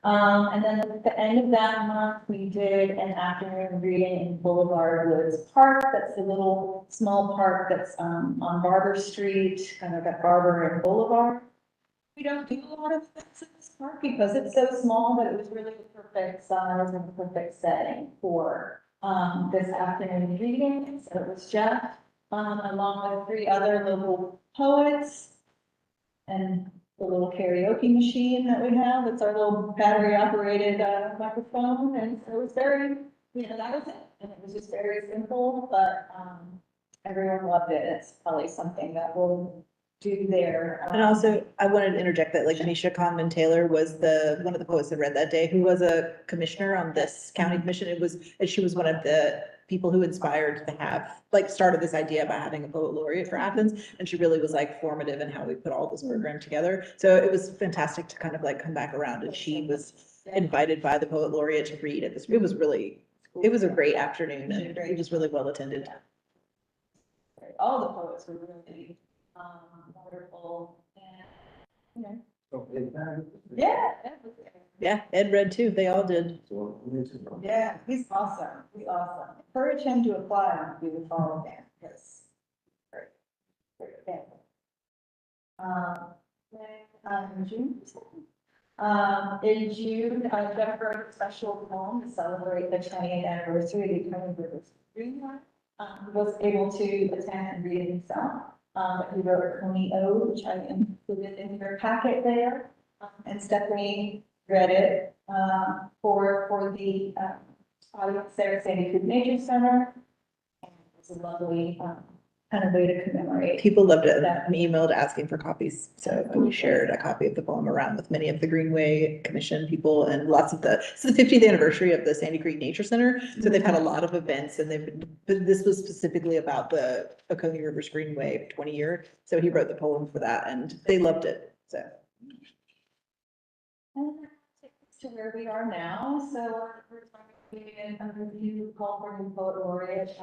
Speaker 9: And then at the end of that month, we did an afternoon reading in Boulevard Woods Park. That's a little small park that's on Barber Street, kind of at Barber and Boulevard. We don't do a lot of things in this park because it's so small, but it was really the perfect size and the perfect setting for this afternoon reading. So it was Jeff, along with 3 other local poets and the little karaoke machine that we have. It's our little battery operated microphone. And so it was very, that was it. And it was just very simple, but everyone loved it. It's probably something that we'll do there.
Speaker 1: And also, I wanted to interject that like Nisha Conman Taylor was one of the poets that read that day, who was a commissioner on this county commission. And she was one of the people who inspired to have, like, started this idea about having a poet laureate for Athens. And she really was like formative in how we put all this program together. So it was fantastic to kind of like come back around, and she was invited by the poet laureate to read at this. It was a great afternoon, and it was really well attended.
Speaker 9: All the poets were really wonderful, and, yeah.
Speaker 1: Yeah, Ed read too. They all did.
Speaker 9: Yeah, he's awesome. He's awesome. Encourage him to apply and do the follow band, because. Great. Great band. In June. Jeff wrote a special poem to celebrate the 20th anniversary of the County Rivers Greenway. He was able to attend and read it himself. He wrote a Coney Ode, which I included in your packet there. And Stephanie read it for the audience there at Sandy Creek Nature Center. And it's a lovely kind of way to commemorate.
Speaker 1: People loved it and emailed asking for copies. So we shared a copy of the poem around with many of the Greenway Commission people and lots of it's the 50th anniversary of the Sandy Creek Nature Center. So they've had a lot of events, and but this was specifically about the Oconee Rivers Greenway 20-year. So he wrote the poem for that, and they loved it. So.
Speaker 9: And that takes us to where we are now. So we're talking a review call for new poet laureate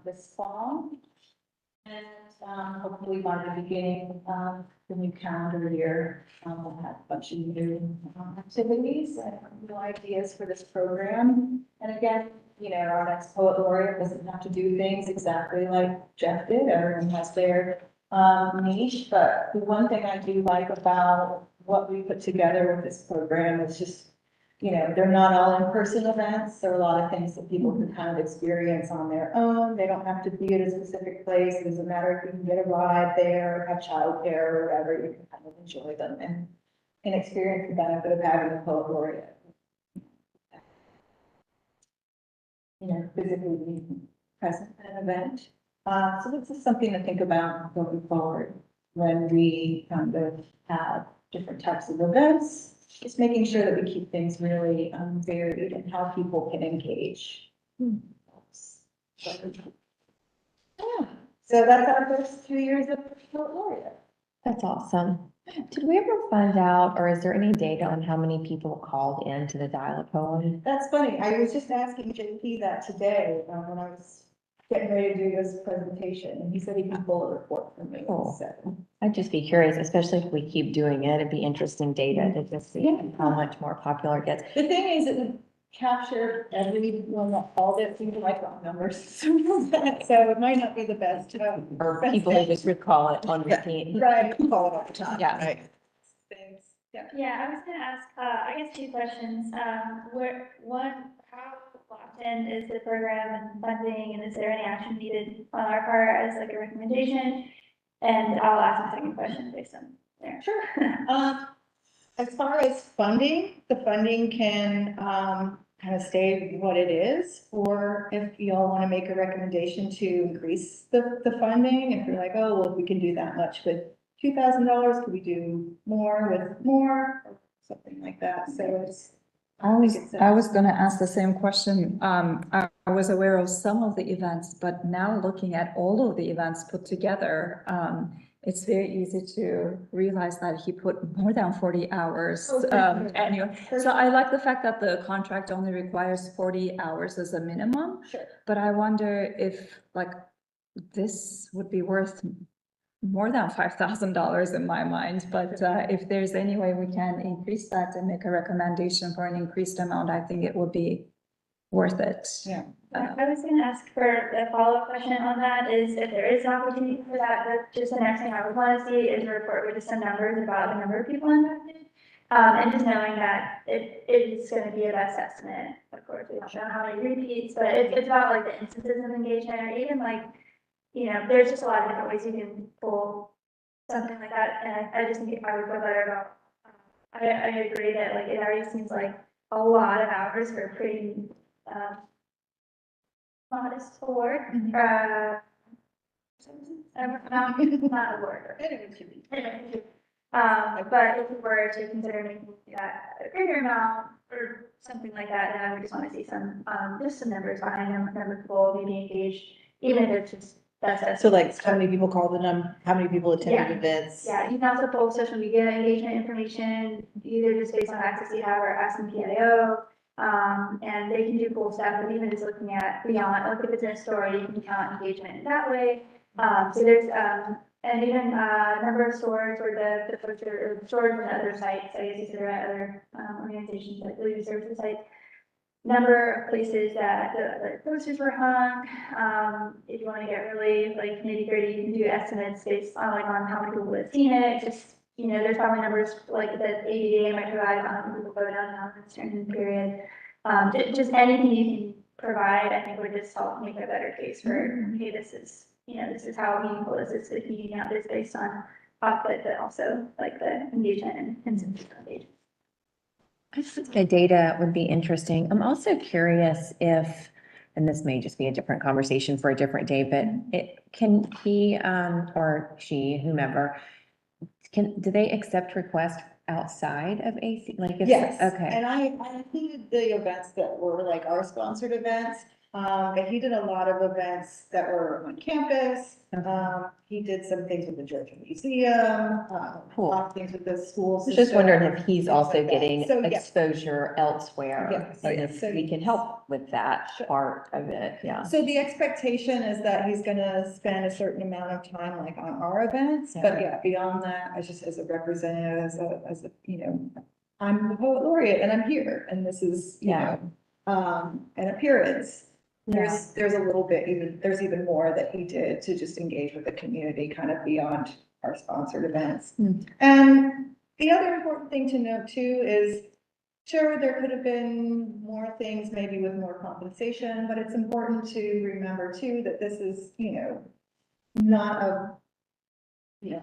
Speaker 9: this fall. And hopefully by the beginning of the new calendar year, we'll have a bunch of new activities and new ideas for this program. And again, our next poet laureate doesn't have to do things exactly like Jeff did. Everyone has their niche, but the one thing I do like about what we put together with this program is just they're not all in-person events. There are a lot of things that people can kind of experience on their own. They don't have to be at a specific place. It doesn't matter if you can get a ride there, have childcare or whatever, you can kind of enjoy them and experience the benefit of having a poet laureate. Physically being present at an event. So this is something to think about going forward when we kind of have different types of events. Just making sure that we keep things really varied and how people can engage. So yeah. So that's our first 2 years of poet laureate.
Speaker 4: That's awesome. Did we ever find out, or is there any data on how many people called in to the dial-a-poem?
Speaker 9: That's funny. I was just asking JP that today, when I was getting ready to do this presentation, and he said he can pull a report from me.
Speaker 4: Cool.
Speaker 9: So,
Speaker 4: I'd just be curious, especially if we keep doing it, it'd be interesting data to just see
Speaker 9: Yeah.
Speaker 4: how much more popular it gets.
Speaker 9: the thing is, it would capture everyone that called it, seems like wrong numbers. So it might not be the best.
Speaker 4: Or people who just recall it on repeat.
Speaker 9: Right. Call it all the time.
Speaker 4: Yeah.
Speaker 9: Right. Thanks. Yeah.
Speaker 8: Yeah, I was gonna ask, I guess two questions. How often is the program and funding, and is there any action needed on our part as like a recommendation? And I'll ask my second question based on there.
Speaker 9: Sure. As far as funding, the funding can, kind of stay what it is, or if y'all want to make a recommendation to increase the funding, if you're like, oh, well, we can do that much with $2,000, could we do more with more, or something like that, so it's.
Speaker 2: I was gonna ask the same question. I was aware of some of the events, but now looking at all of the events put together, it's very easy to realize that he put more than 40 hours, annually. So I like the fact that the contract only requires 40 hours as a minimum,
Speaker 9: Sure.
Speaker 2: but I wonder if like this would be worth more than $5,000 in my mind, but if there's any way we can increase that and make a recommendation for an increased amount, I think it would be worth it.
Speaker 9: Yeah.
Speaker 8: I was gonna ask for a follow-up question on that, is if there is an opportunity for that, that's just the next thing I would wanna see is a report with just some numbers about the number of people impacted. And just knowing that it is gonna be a best estimate, of course, we don't know how many repeats, but it's about like the instances of engagement, or even like, there's just a lot of different ways you can pull something like that, and I just think I would feel better about, I agree that like, it already seems like a lot of hours for a pretty, modest award, not award. But if we were to consider making that a greater amount or something like that, then I would just want to see some, just some numbers behind them, number of people maybe engaged, even if it's just, that's.
Speaker 1: So like, how many people called how many people attended
Speaker 8: Yeah.
Speaker 1: events?
Speaker 8: Yeah, you can also pull social media engagement information, either just based on access you have or asking PIO. And they can do cool stuff, but even just looking at beyond, like if it's in a story, you can count engagement in that way. So there's, and even, number of stores or the poster, or stores on other sites, I guess you consider other, organizations like delivery services sites. Number of places that the posters were hung, if you wanna get really like nitty-gritty, you can do estimates based on like on how many people have seen it, just, there's probably numbers like that ADA might provide on how many people go downtown in a certain period. Just anything you can provide, I think would just help make a better case for, hey, this is how meaningful this is to the community, not just based on output, but also like the engagement and instances of engagement.
Speaker 4: I think the data would be interesting. I'm also curious if, and this may just be a different conversation for a different day, but can he, or she, whomever, do they accept requests outside of AC? Like,
Speaker 9: Yes,
Speaker 4: okay.
Speaker 9: and I included the events that were like our sponsored events. But he did a lot of events that were on campus. He did some things with the Georgia Museum,
Speaker 4: Cool.
Speaker 9: a lot of things with the schools.
Speaker 4: I was just wondering if he's
Speaker 9: things
Speaker 4: also
Speaker 9: like that.
Speaker 4: getting
Speaker 9: So, yes.
Speaker 4: exposure elsewhere.
Speaker 9: Yes,
Speaker 4: And
Speaker 9: yes.
Speaker 4: if
Speaker 9: So
Speaker 4: we can help with that
Speaker 9: Sure.
Speaker 4: part of it, yeah.
Speaker 9: So the expectation is that he's gonna spend a certain amount of time like on our events, but yeah, beyond that, I just as a representative, as a, I'm the poet laureate and I'm here, and this is, an appearance. There's a little bit, there's even more that he did to just engage with the community kind of beyond our sponsored events. And the other important thing to note too is
Speaker 5: Sure, there could have been more things, maybe with more compensation, but it's important to remember too, that this is, not a,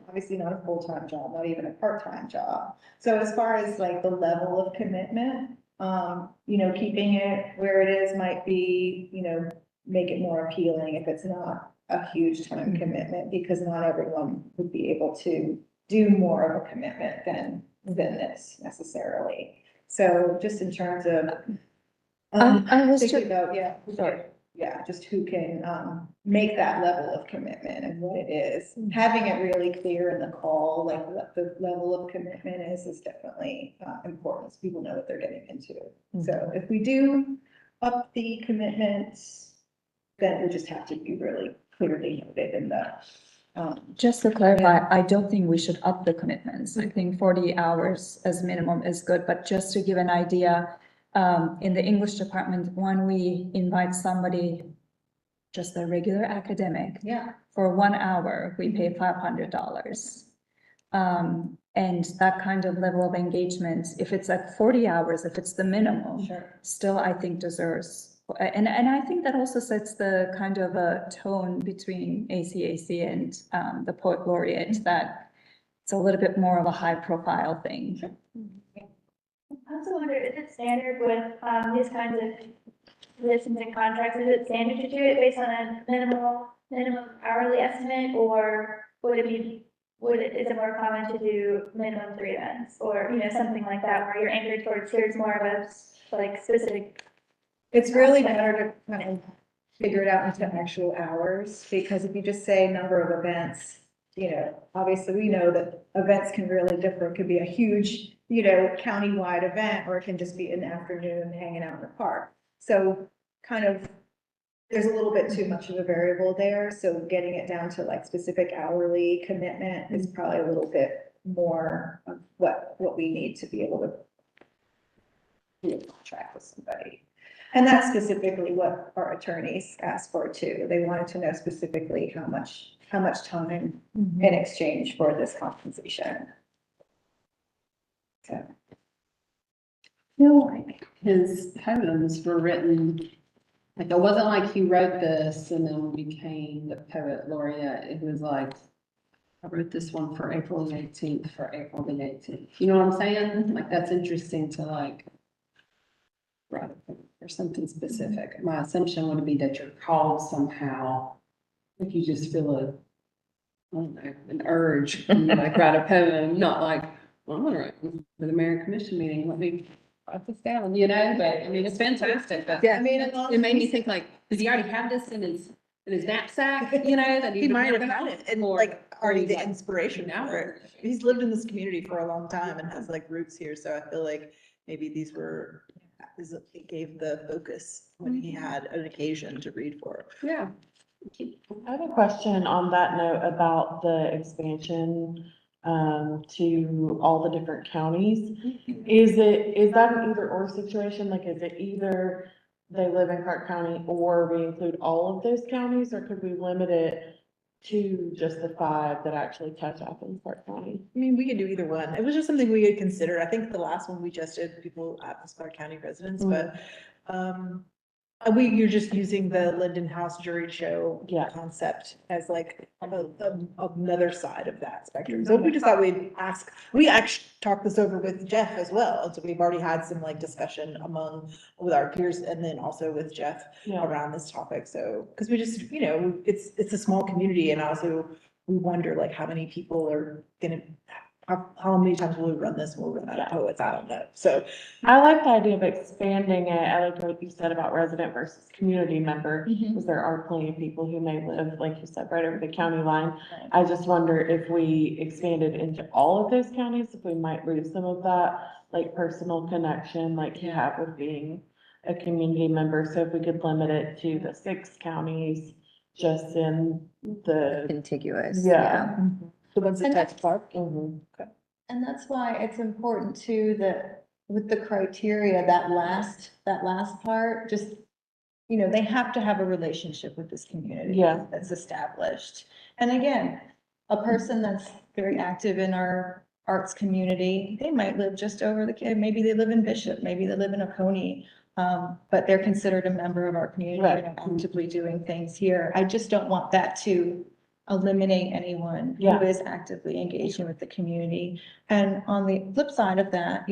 Speaker 5: obviously not a full-time job, not even a part-time job. So as far as like the level of commitment, keeping it where it is might be, make it more appealing if it's not a huge time commitment, because not everyone would be able to do more of a commitment than this necessarily. So just in terms of,
Speaker 2: I was
Speaker 5: thinking
Speaker 2: ju-
Speaker 5: about,
Speaker 2: Sorry.
Speaker 5: just who can, make that level of commitment and what it is. Having it really clear in the call, like what the level of commitment is definitely, important, so people know what they're getting into. So if we do up the commitments, then we just have to be really clearly noted in the,
Speaker 2: Just to clarify, I don't think we should up the commitments. I think 40 hours as minimum is good, but just to give an idea, in the English department, when we invite somebody, just a regular academic,
Speaker 5: yeah.
Speaker 2: for 1 hour, we pay $500. And that kind of level of engagement, if it's like 40 hours, if it's the minimum,
Speaker 5: Sure.
Speaker 2: still I think deserves, and I think that also sets the kind of a tone between ACAC and the poet laureate, that it's a little bit more of a high profile thing.
Speaker 8: I also wonder, is it standard with, these kinds of positions and contracts, is it standard to do it based on a minimum hourly estimate, or would it be, is it more common to do minimum 3 events, or, something like that, where you're anchored towards, here's more of a, like, specific.
Speaker 5: It's really better to kind of figure it out into actual hours, because if you just say number of events, obviously we know that events can really differ. It could be a huge, countywide event, or it can just be an afternoon hanging out in the park. So kind of, there's a little bit too much of a variable there. So getting it down to like specific hourly commitment is probably a little bit more of what we need to be able to do a contract with somebody. And that's specifically what our attorneys asked for too. They wanted to know specifically how much time in exchange for this compensation. So.
Speaker 7: feel like his poems were written, like, it wasn't like he wrote this and then became the poet laureate. It was like, I wrote this one for April the 18th, for April the 18th. You know what I'm saying? Like, that's interesting to like write or something specific. My assumption would be that you're called somehow, if you just feel I don't know, an urge, and you like write a poem, not like, well, I'm gonna write for the mayor commission meeting, let me write this down, but I mean, it's fantastic, but
Speaker 5: Yeah, I mean, as long
Speaker 7: it
Speaker 5: as
Speaker 7: made
Speaker 5: we-
Speaker 7: me think like, does he already have this in his knapsack, that
Speaker 1: He might have had it and like already the
Speaker 7: like,
Speaker 1: inspiration
Speaker 7: now
Speaker 1: for it. He's lived in this community for a long time and has like roots here, so I feel like maybe these were, it gave the focus when he had an occasion to read for.
Speaker 7: Yeah.
Speaker 3: I have a question on that note about the expansion to all the different counties. Is that an either or situation? Like, is it either they live in Clarke County or we include all of those counties, or could we limit it to just the 5 that actually touch Athens-Clarke County?
Speaker 1: I mean, we could do either one. It was just something we had considered. I think the last one we just did, people at Athens-Clarke County residents, but, you're just using the Linden House jury show
Speaker 3: Yeah.
Speaker 1: concept as like another side of that spectrum. So we just thought we actually talked this over with Jeff as well. And so we've already had some like discussion with our peers and then also with Jeff
Speaker 3: Yeah.
Speaker 1: around this topic. So, because we just, it's a small community, and also we wonder like how many people are gonna, how many times will we run this? We'll run out of poets. I don't know. So
Speaker 3: I like the idea of expanding it. I like what you said about resident versus community member, because there are plenty of people who may live, like you said, right over the county line. I just wonder if we expanded into all of those counties, if we might lose some of that, like personal connection, like you have with being a community member. So if we could limit it to the 6 counties, just in the,
Speaker 4: Contiguous.
Speaker 3: yeah.
Speaker 1: the ones that
Speaker 5: And
Speaker 1: touch Clark.
Speaker 5: And that's why it's important too, that with the criteria, that last part, just, they have to have a relationship with this community.
Speaker 3: Yeah.
Speaker 5: That's established. And again, a person that's very active in our arts community, they might live just over maybe they live in Bishop, maybe they live in Oconee. But they're considered a member of our community
Speaker 3: Right.
Speaker 5: and are actively doing things here. I just don't want that to eliminate anyone who
Speaker 3: Yeah.
Speaker 5: is actively engaging with the community. And on the flip side of that,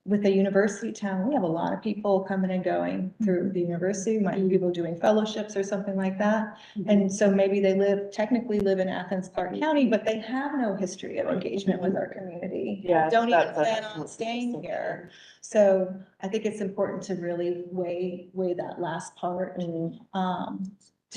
Speaker 5: with a university town, we have a lot of people coming and going through the university, might be people doing fellowships or something like that. And so maybe they technically live in Athens-Clarke County, but they have no history of engagement with our community.
Speaker 3: Yeah,
Speaker 5: Don't even
Speaker 3: that's-
Speaker 5: plan on staying here. So I think it's important to really weigh that last part and,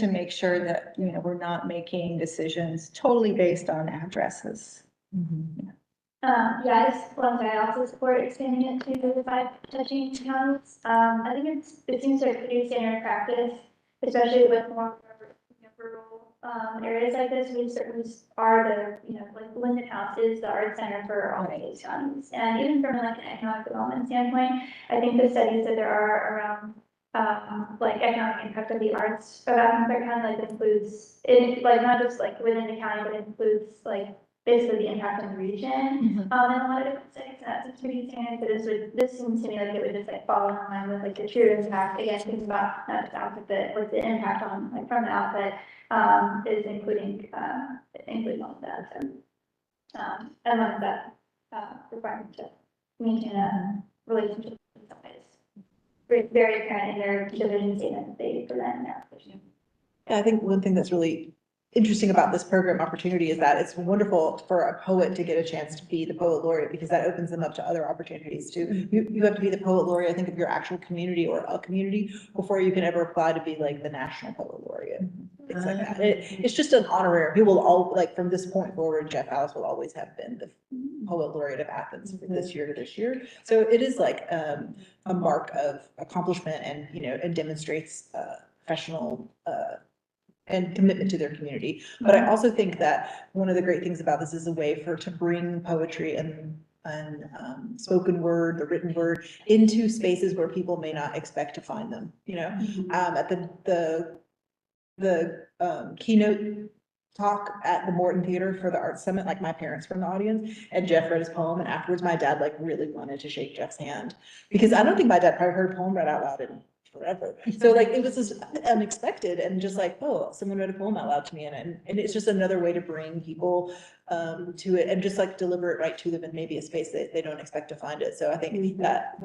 Speaker 5: to make sure that, we're not making decisions totally based on addresses.
Speaker 8: Yeah, I just want to say I also support expanding it to the 5 touching towns. I think it seems like pretty standard practice, especially with more rural, areas like this. We certainly are like Linden House is the art center for all of these towns. And even from like an economic development standpoint, I think the studies that there are around like economic impact of the arts of Athens-Clarke County, like includes, like not just like within the county, but includes like basically the impact on the region, in a lot of different studies, and that seems to be standard, but this seems to me like it would just like fall in line with like the true impact, again, thinking about not just output, but like the impact on, like from the output, is including all of that, and one of that, requirement to maintain a relationship with some ways. Very apparent in their division statement that they present in their application.
Speaker 1: Yeah, I think one thing that's really interesting about this program opportunity is that it's wonderful for a poet to get a chance to be the poet laureate, because that opens them up to other opportunities too. You have to be the poet laureate, I think, of your actual community or a community before you can ever apply to be like the national poet laureate. Things like that. It's just an honorary. He will all, like, from this point forward, Jeff Alice will always have been the poet laureate of Athens for this year to this year. So it is like a mark of accomplishment and, and demonstrates professional and commitment to their community. But I also think that one of the great things about this is a way to bring poetry and spoken word, the written word, into spaces where people may not expect to find them, at the keynote talk at the Morton Theater for the Arts Summit, like my parents were in the audience, and Jeff read his poem, and afterwards my dad like really wanted to shake Jeff's hand, because I don't think my dad probably heard a poem read out loud in forever. So like it was just unexpected, and just like, oh, someone read a poem out loud to me, and it's just another way to bring people to it and just like deliver it right to them in maybe a space that they don't expect to find it. So I think that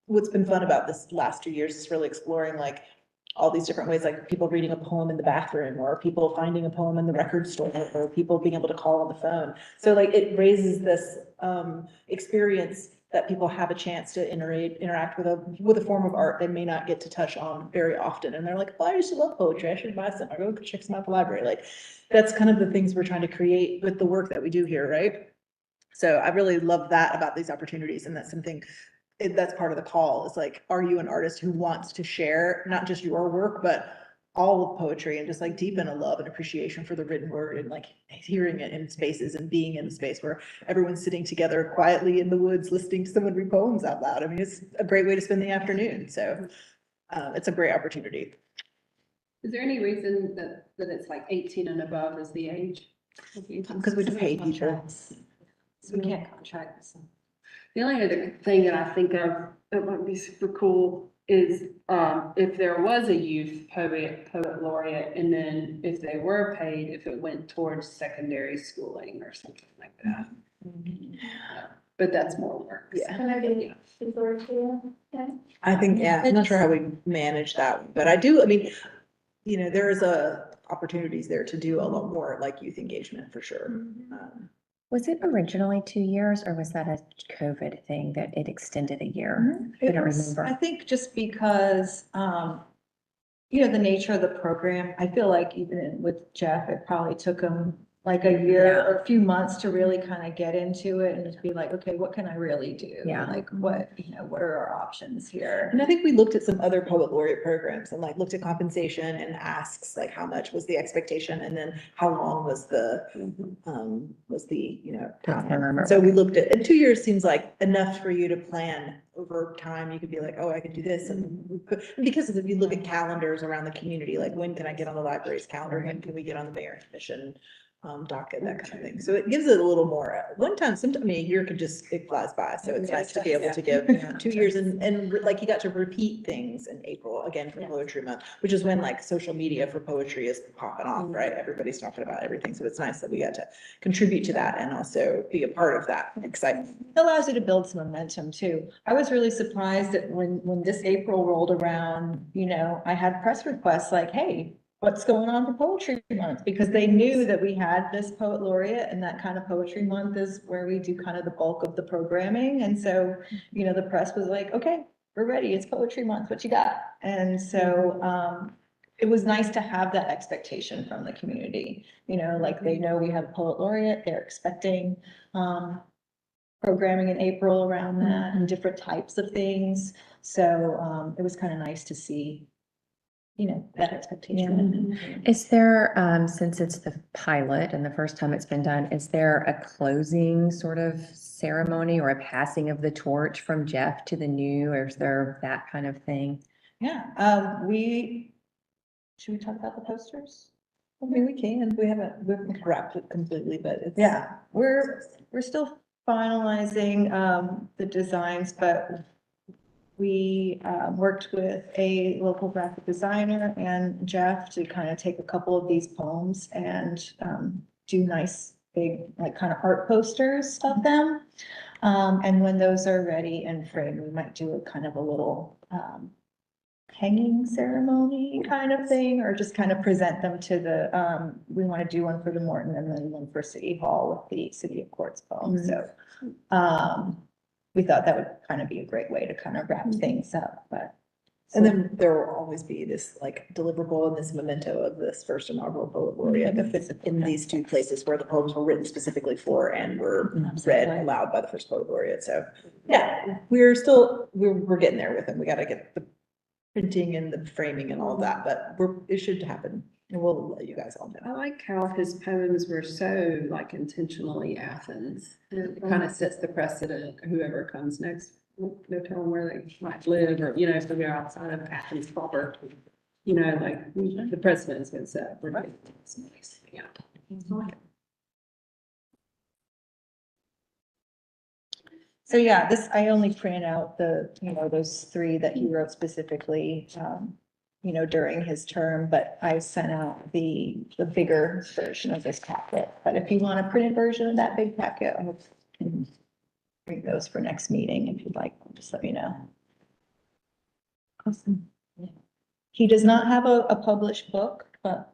Speaker 1: what's been fun about this last 2 years is really exploring like all these different ways, like people reading a poem in the bathroom, or people finding a poem in the record store, or people being able to call on the phone. So like it raises this experience that people have a chance to interact with a form of art they may not get to touch on very often. And they're like, oh, I used to love poetry, I should buy some, I go check some out at the library. Like that's kind of the things we're trying to create with the work that we do here, right? So I really love that about these opportunities, and that's something that's part of the call, is like, are you an artist who wants to share not just your work, but all of poetry, and just like deepen a love and appreciation for the written word, and like hearing it in spaces and being in a space where everyone's sitting together quietly in the woods, listening to someone read poems out loud. I mean, it's a great way to spend the afternoon. So it's a great opportunity.
Speaker 7: Is there any reason that it's like 18 and above is the age?
Speaker 1: Because we pay people.
Speaker 7: So we can't contract this. The only other thing that I think of that might be super cool is if there was a youth poet laureate, and then if they were paid, if it went towards secondary schooling or something like that. But that's more work.
Speaker 1: Yeah.
Speaker 8: Can I be okay?
Speaker 1: I think, yeah, I'm not sure how we manage that, but I mean, there is opportunities there to do a lot more like youth engagement for sure.
Speaker 4: Was it originally 2 years, or was that a COVID thing that it extended a year? I don't remember.
Speaker 5: I think just because, the nature of the program, I feel like even with Jeff, it probably took him like a year or a few months to really kind of get into it and just be like, okay, what can I really do?
Speaker 4: Yeah.
Speaker 5: Like what are our options here?
Speaker 1: And I think we looked at some other poet laureate programs and like looked at compensation and asks, like how much was the expectation, and then how long was the time. So we looked at, and 2 years seems like enough for you to plan over time. You could be like, oh, I could do this. And because if you look at calendars around the community, like when can I get on the library's calendar? When can we get on the mayor's commission? docket, that kind of thing. So it gives it a little more, one time, sometime, I mean, a year could just, it flies by. So it's nice to be able to give 2 years and like you got to repeat things in April, again, for Poetry Month, which is when like social media for poetry is popping off, right? Everybody's talking about everything. So it's nice that we got to contribute to that and also be a part of that excitement.
Speaker 5: It allows you to build some momentum too. I was really surprised that when this April rolled around, you know, I had press requests like, hey, what's going on for Poetry Month? Because they knew that we had this poet laureate and that kind of Poetry Month is where we do kind of the bulk of the programming. And so, you know, the press was like, okay, we're ready. It's Poetry Month. What you got? And so, it was nice to have that expectation from the community, you know, like they know we have a poet laureate, they're expecting, programming in April around that and different types of things. So, it was kind of nice to see, you know, that expectation.
Speaker 4: Is there, since it's the pilot and the first time it's been done, is there a closing sort of ceremony or a passing of the torch from Jeff to the new, or is there that kind of thing?
Speaker 5: Yeah, should we talk about the posters?
Speaker 1: I mean, we haven't wrapped it completely, but it's.
Speaker 5: Yeah, we're still finalizing, the designs, but we, worked with a local graphic designer and Jeff to kind of take a couple of these poems and, do nice, big, like kind of art posters of them. And when those are ready and framed, we might do a kind of a little, hanging ceremony kind of thing, or just kind of present them to the, we want to do one for the Morton and then one for City Hall with the City of Courts poem. So, we thought that would kind of be a great way to kind of wrap things up, but.
Speaker 1: And then there will always be this like deliverable and this memento of this first inaugural poet laureate that fits in these two places where the poems were written specifically for and were read aloud by the first poet laureate. So, yeah, we're getting there with them. We got to get the printing and the framing and all of that, but it should happen. And we'll let you guys all know.
Speaker 7: I like how his poems were so like intentionally Athens. It kind of sets the precedent, whoever comes next, no telling where they might live, or, you know, if they're outside of Athens proper. You know, like the precedent's been set. Right. Yeah.
Speaker 5: So yeah, I only printed out the, you know, those 3 that he wrote specifically, you know, during his term, but I sent out the bigger version of this packet. But if you want a printed version of that big packet, I can bring those for next meeting if you'd like, just let me know.
Speaker 1: Awesome.
Speaker 5: He does not have a published book, but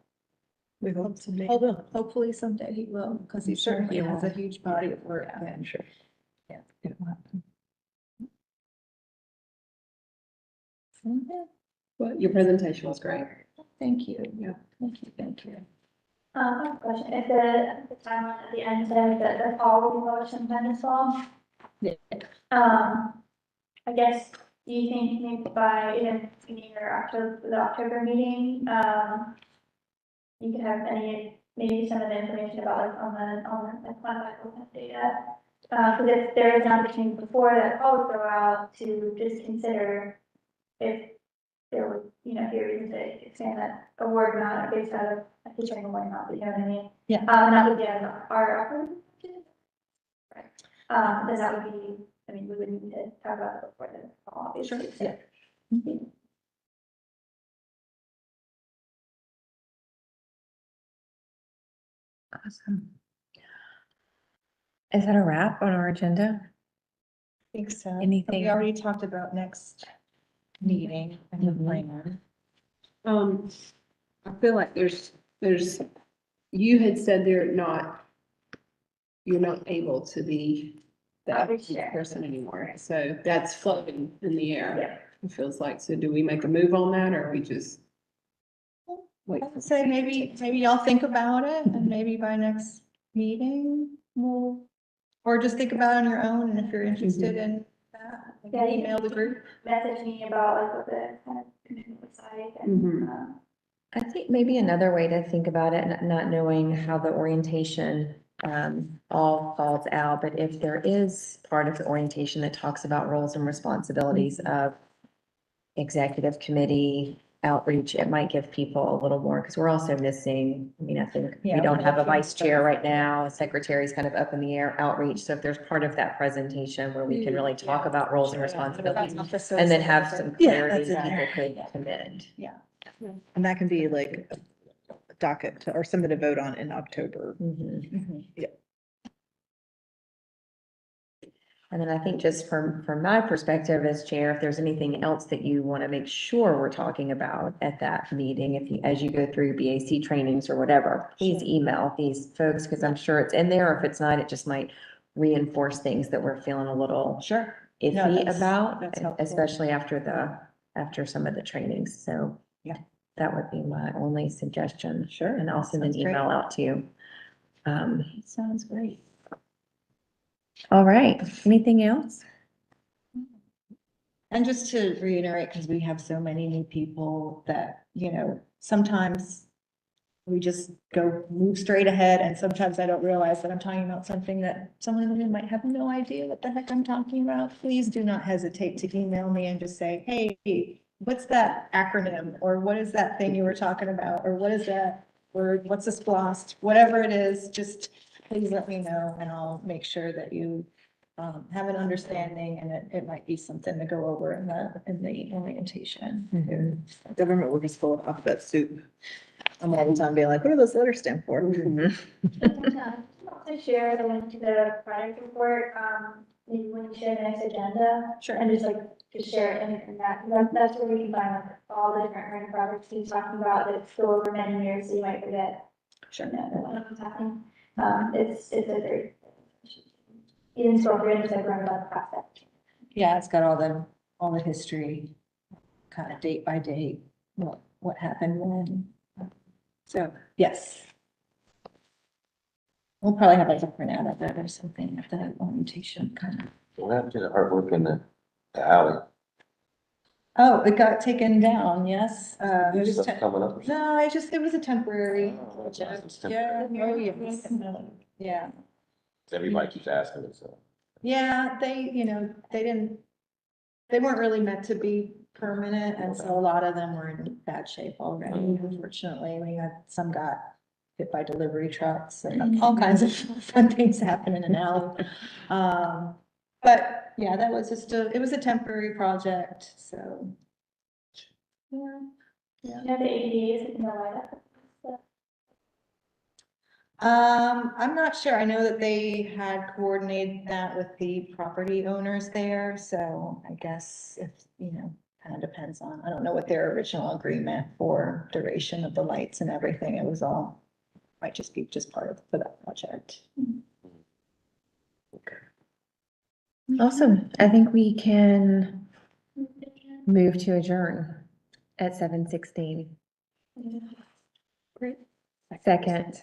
Speaker 1: We hope someday.
Speaker 5: hopefully someday he will, because he certainly has a huge body of work.
Speaker 1: Yeah, I'm sure.
Speaker 5: Yeah.
Speaker 1: It will happen.
Speaker 7: Well, your presentation was great.
Speaker 5: Thank you.
Speaker 7: Yeah.
Speaker 5: Thank you.
Speaker 8: I have a question. If the timeline at the end says that the fall will be published sometime this fall,
Speaker 5: Yeah.
Speaker 8: I guess, do you think maybe by either beginning or October, the October meeting, you could have maybe some of the information about like on the quantifiable data? Because if there is an opportunity before that fall would go out to just consider if there was, you know, if you're reason to expand that award amount based out of a teaching award amount, but you know what I mean?
Speaker 5: Yeah.
Speaker 8: Not with the our operating budget. Right. Then that would be, I mean, we would need to talk about it before the fall, obviously.
Speaker 5: Sure,
Speaker 8: Yeah.
Speaker 4: Awesome. Is that a wrap on our agenda?
Speaker 5: I think so.
Speaker 4: Anything?
Speaker 5: We already talked about next meeting and the plan.
Speaker 7: I feel like there's, you had said you're not able to be that person anymore. So that's floating in the air.
Speaker 8: Yeah.
Speaker 7: It feels like, so do we make a move on that, or we just? Wait.
Speaker 5: I would say maybe y'all think about it and maybe by next meeting, or just think about it on your own, and if you're interested in that,
Speaker 8: Yeah, you
Speaker 5: email the group.
Speaker 8: Message me about like what the kind of commission looks like and,
Speaker 4: I think maybe another way to think about it, not knowing how the orientation all falls out, but if there is part of the orientation that talks about roles and responsibilities of executive committee, outreach, it might give people a little more, because we're also missing, I mean, I think we
Speaker 5: Yeah,
Speaker 4: don't
Speaker 5: we're
Speaker 4: have a
Speaker 5: looking
Speaker 4: vice
Speaker 5: for-
Speaker 4: chair right now, a secretary's kind of up in the air outreach, so if there's part of that presentation where we can really talk about roles and responsibilities, and then have some
Speaker 1: Yeah,
Speaker 4: clarity
Speaker 1: that's in
Speaker 4: that
Speaker 1: there.
Speaker 4: people could commit.
Speaker 1: And that can be like a docket or something to vote on in October.
Speaker 4: Mhm.
Speaker 1: Yeah.
Speaker 4: And then I think just from my perspective as chair, if there's anything else that you want to make sure we're talking about at that meeting, if you, as you go through BAC trainings or whatever, please email these folks, because I'm sure it's in there. If it's not, it just might reinforce things that we're feeling a little
Speaker 5: Sure. No,
Speaker 4: iffy
Speaker 5: that's-
Speaker 4: about,
Speaker 5: that's helpful.
Speaker 4: especially after some of the trainings. So
Speaker 5: Yeah.
Speaker 4: that would be my only suggestion.
Speaker 5: Sure.
Speaker 4: And I'll send an
Speaker 5: Sounds great.
Speaker 4: email out to you.
Speaker 5: Sounds great.
Speaker 4: All right, anything else?
Speaker 5: And just to reiterate, because we have so many new people that, sometimes we just move straight ahead, and sometimes I don't realize that I'm talking about something that someone of you might have no idea what the heck I'm talking about. Please do not hesitate to email me and just say, hey, what's that acronym? Or what is that thing you were talking about? Or what is that word? What's a SPLOST? Whatever it is, just please let me know, and I'll make sure that you have an understanding, and it might be something to go over in the orientation.
Speaker 1: Government work is full of alphabet soup. I'm all the time being like, what do those letters stand for?
Speaker 8: Also share the link to the project report, maybe when you share the next agenda.
Speaker 5: Sure.
Speaker 8: And just share it in that, that's where we can find like all the different random projects he's talking about that go over many years, so you might forget.
Speaker 5: Sure.
Speaker 8: What's happening. It's a very, even scroll through and just like run about the process.
Speaker 5: Yeah, it's got all the history, kind of date by date, what happened when. So, yes. We'll probably have like a printout of it or something at the orientation kind of.
Speaker 6: What happened to the artwork in the alley?
Speaker 5: Oh, it got taken down, yes. It was
Speaker 6: Stuff coming up or something?
Speaker 5: No, it was a temporary
Speaker 6: Oh,
Speaker 5: project.
Speaker 6: it's
Speaker 5: Yeah,
Speaker 6: temporary.
Speaker 5: oh, yes. Yeah.
Speaker 6: Everybody keeps asking me, so.
Speaker 5: Yeah, they weren't really meant to be permanent, and so a lot of them were in bad shape already, unfortunately. We had, some got hit by delivery trucks and all kinds of fun things happen in an alley. But yeah, that was it was a temporary project, so. Yeah.
Speaker 8: You know, the ADAs, you know, why that.
Speaker 5: I'm not sure. I know that they had coordinated that with the property owners there, so I guess if, kind of depends on, I don't know what their original agreement for duration of the lights and everything, it was all, might just be part of, for that project.
Speaker 4: Awesome. I think we can move to adjourn at 7:16.
Speaker 5: Great.
Speaker 4: Second.